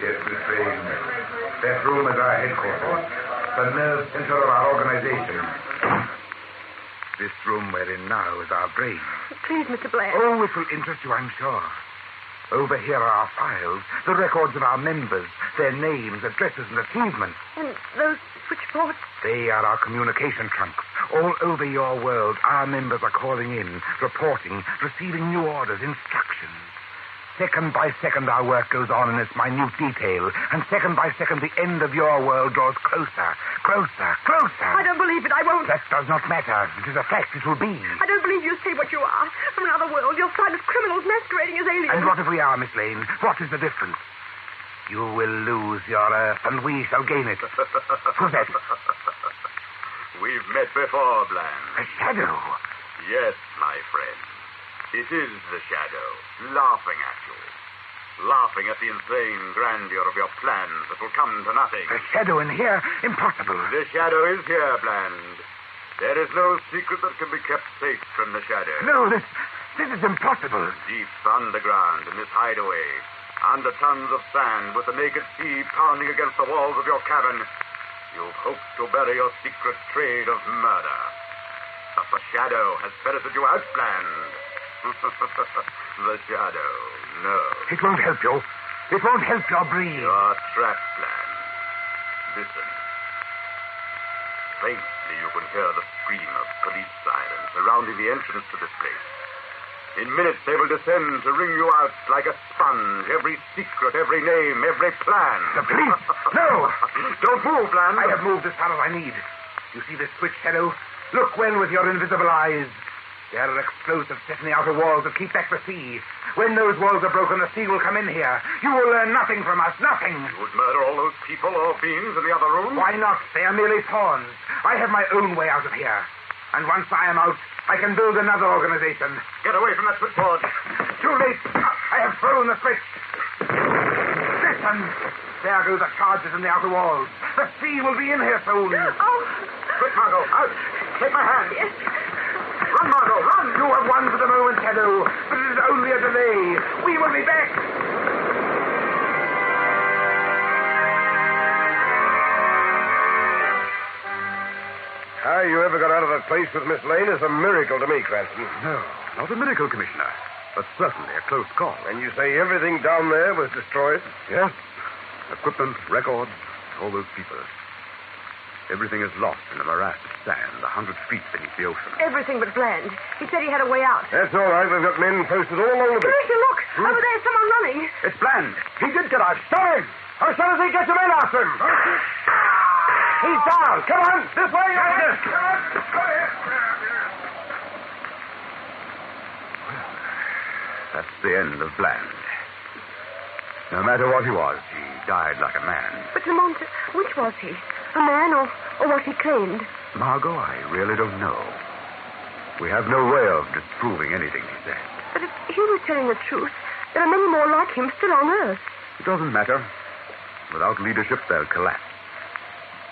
S11: Yes, Miss Lane. That room is our headquarters. The nerve center of our organization. This room we're in now is our brain.
S12: Please, Mr. Blair.
S11: Oh, it will interest you, I'm sure. Over here are our files, the records of our members, their names, addresses, and achievements.
S12: And those switchboards?
S11: They are our communication trunks. All over your world, our members are calling in, reporting, receiving new orders, instructions. Second by second, our work goes on in its minute detail, and second by second, the end of your world draws closer, closer, closer.
S12: I don't believe it. I won't.
S11: That does not matter. It is a fact. It will be.
S12: I don't believe you say what you are. From another world, you're sightless criminals masquerading as aliens.
S11: And what if we are, Miss Lane? What is the difference? You will lose your Earth, and we shall gain it. Who's that?
S17: We've met before, Bland.
S11: A shadow.
S17: Yes, my friend. It is the Shadow, laughing at you. Laughing at the insane grandeur of your plans that will come to nothing.
S11: A shadow in here? Impossible.
S17: The Shadow is here, Bland. There is no secret that can be kept safe from the Shadow.
S11: No, this is impossible.
S17: Deep underground in this hideaway, under tons of sand, with the naked sea pounding against the walls of your cabin, you've hoped to bury your secret trade of murder. But the Shadow has ferreted you out, Bland. The Shadow, no.
S11: It won't help you. It won't help your breed.
S17: Your trapped, Bland. Listen. Faintly you can hear the scream of police sirens surrounding the entrance to this place. In minutes they will descend to wring you out like a sponge, every secret, every name, every plan.
S11: The police? No!
S17: Don't move, Bland.
S11: I have moved as far as I need. You see this switch, Shadow? Look well with your invisible eyes. There are explosives set in the outer walls that keep back the sea. When those walls are broken, the sea will come in here. You will learn nothing from us, nothing.
S17: You would murder all those people or beings in the other room?
S11: Why not? They are merely pawns. I have my own way out of here. And once I am out, I can build another organization.
S17: Get away from that switchboard.
S11: Too late. I have thrown the switch. Listen. There go the charges in the outer walls. The sea will be in here soon.
S12: Oh.
S17: Quick, Margot. Out. Take my hand.
S12: Yes.
S17: Run, Margot, run!
S11: You have won for the moment, Shadow, but it is only a delay. We will be back.
S9: How you ever got out of that place with Miss Lane is a miracle to me, Cranston.
S10: No, not a miracle, Commissioner, but certainly a close call.
S9: And you say everything down there was destroyed?
S10: Yes. Equipment, records, all those people. Everything is lost in the morass of sand 100 feet beneath the ocean.
S12: Everything but Bland. He said he had a way out.
S9: That's all right. We've got men posted all along the beach.
S12: Commissioner, look! Over there's someone running.
S10: It's Bland.
S9: He did get out. Stop him! As soon as he gets him in after him. He's down. Come on. This way. Yes,
S10: That's the end of Bland. No matter what he was, he died like a man.
S12: But Lamont, which was he? A man or what he claimed?
S10: Margot, I really don't know. We have no way of disproving anything he said.
S12: But if he was telling the truth, there are many more like him still on Earth.
S10: It doesn't matter. Without leadership, they'll collapse.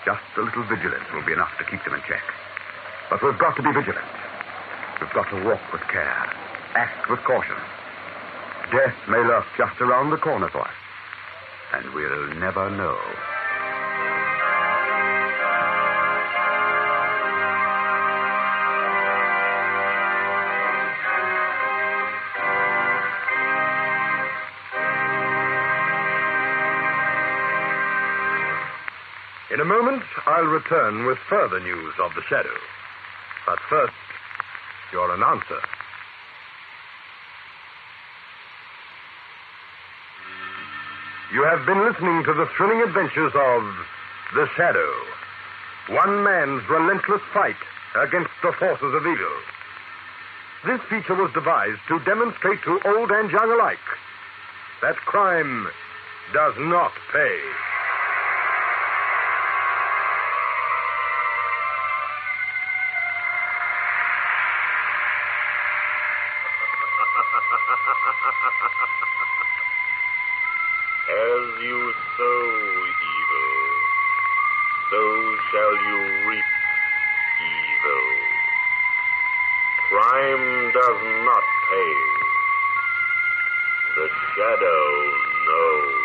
S10: Just a little vigilance will be enough to keep them in check. But we've got to be vigilant. We've got to walk with care, act with caution. Death may lurk just around the corner for us, and we'll never know.
S9: moment, I'll return with further news of the Shadow. But first, your announcer. You have been listening to the thrilling adventures of the Shadow, one man's relentless fight against the forces of evil. This feature was devised to demonstrate to old and young alike that crime does not pay.
S17: As you sow evil, so shall you reap evil. Crime does not pay. The Shadow knows.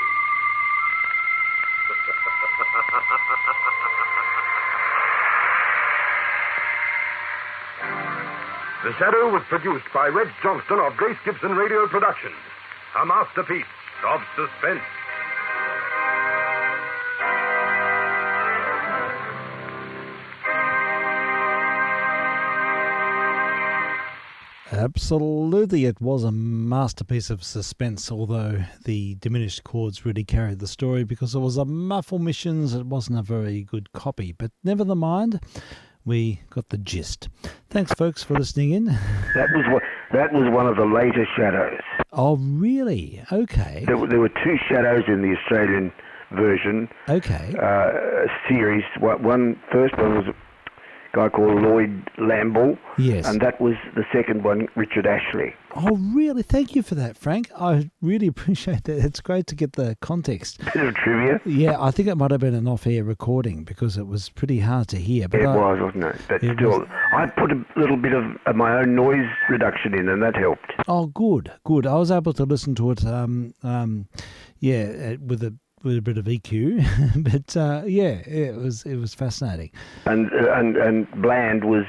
S9: The Shadow was produced by Reg Johnston of Grace Gibson Radio Productions, a masterpiece of suspense.
S1: Absolutely, it was a masterpiece of suspense, although the diminished chords really carried the story because it was a muffle missions. It wasn't a very good copy, but never mind, we got the gist. Thanks, folks, for listening in.
S2: That was one of the later Shadows.
S1: Oh, really? Okay.
S2: There were two Shadows in the Australian version.
S1: Okay.
S2: Series. First one was a guy called Lloyd Lamble.
S1: Yes.
S2: And that was the second one, Richard Ashley.
S1: Oh, really? Thank you for that, Frank. I really appreciate that. It's great to get the context.
S2: Bit of trivia.
S1: Yeah, I think it might have been an off-air recording because it was pretty hard to hear. But
S2: It was, wasn't it? But still, I put a little bit of my own noise reduction in, and that helped.
S1: Oh, good. I was able to listen to it, with a bit of EQ, but it was fascinating.
S2: And Bland was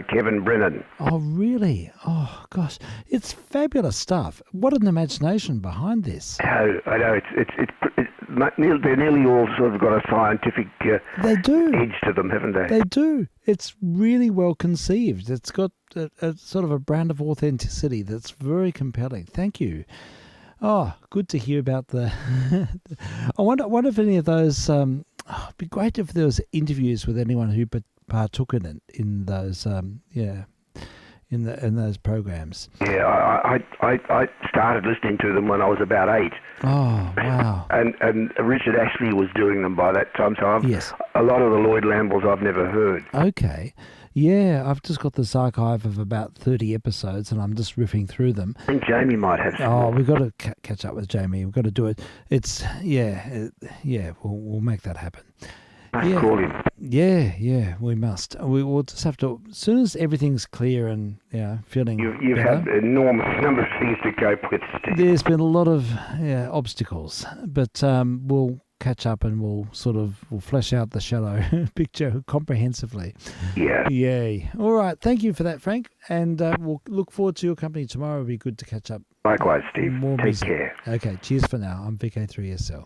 S2: Kevin Brennan.
S1: Oh, really? Oh, gosh, it's fabulous stuff. What an imagination behind this.
S2: I know they're nearly all sort of got a scientific
S1: they do
S2: edge to them, haven't they?
S1: They do. It's really well conceived. It's got a sort of a brand of authenticity that's very compelling. Thank you. Oh, good to hear about the. I wonder if any of those. It'd be great if there was interviews with anyone who partook in it in those. In those programs.
S2: Yeah, I started listening to them when I was about 8.
S1: Oh, wow!
S2: And Richard Ashley was doing them by that time, so
S1: yes.
S2: A lot of the Lloyd Lambles I've never heard.
S1: Okay. Yeah, I've just got this archive of about 30 episodes, and I'm just riffing through them.
S2: I think Jamie might have some.
S1: Oh, we've got to catch up with Jamie. We've got to do it. It's, we'll make that happen.
S2: Must call him.
S1: Yeah, we must. We'll just have to, as soon as everything's clear and feeling
S2: You've
S1: better,
S2: had an enormous number of things to cope with, Steve.
S1: There's been a lot of obstacles, but we'll catch up and we'll flesh out the Shadow picture comprehensively.
S2: Yeah.
S1: Yay. All right. Thank you for that, Frank. And we'll look forward to your company tomorrow. It'll be good to catch up.
S2: Likewise, Steve.
S1: More
S2: Take
S1: music.
S2: care.
S1: Okay. Cheers for now. I'm vk3sl.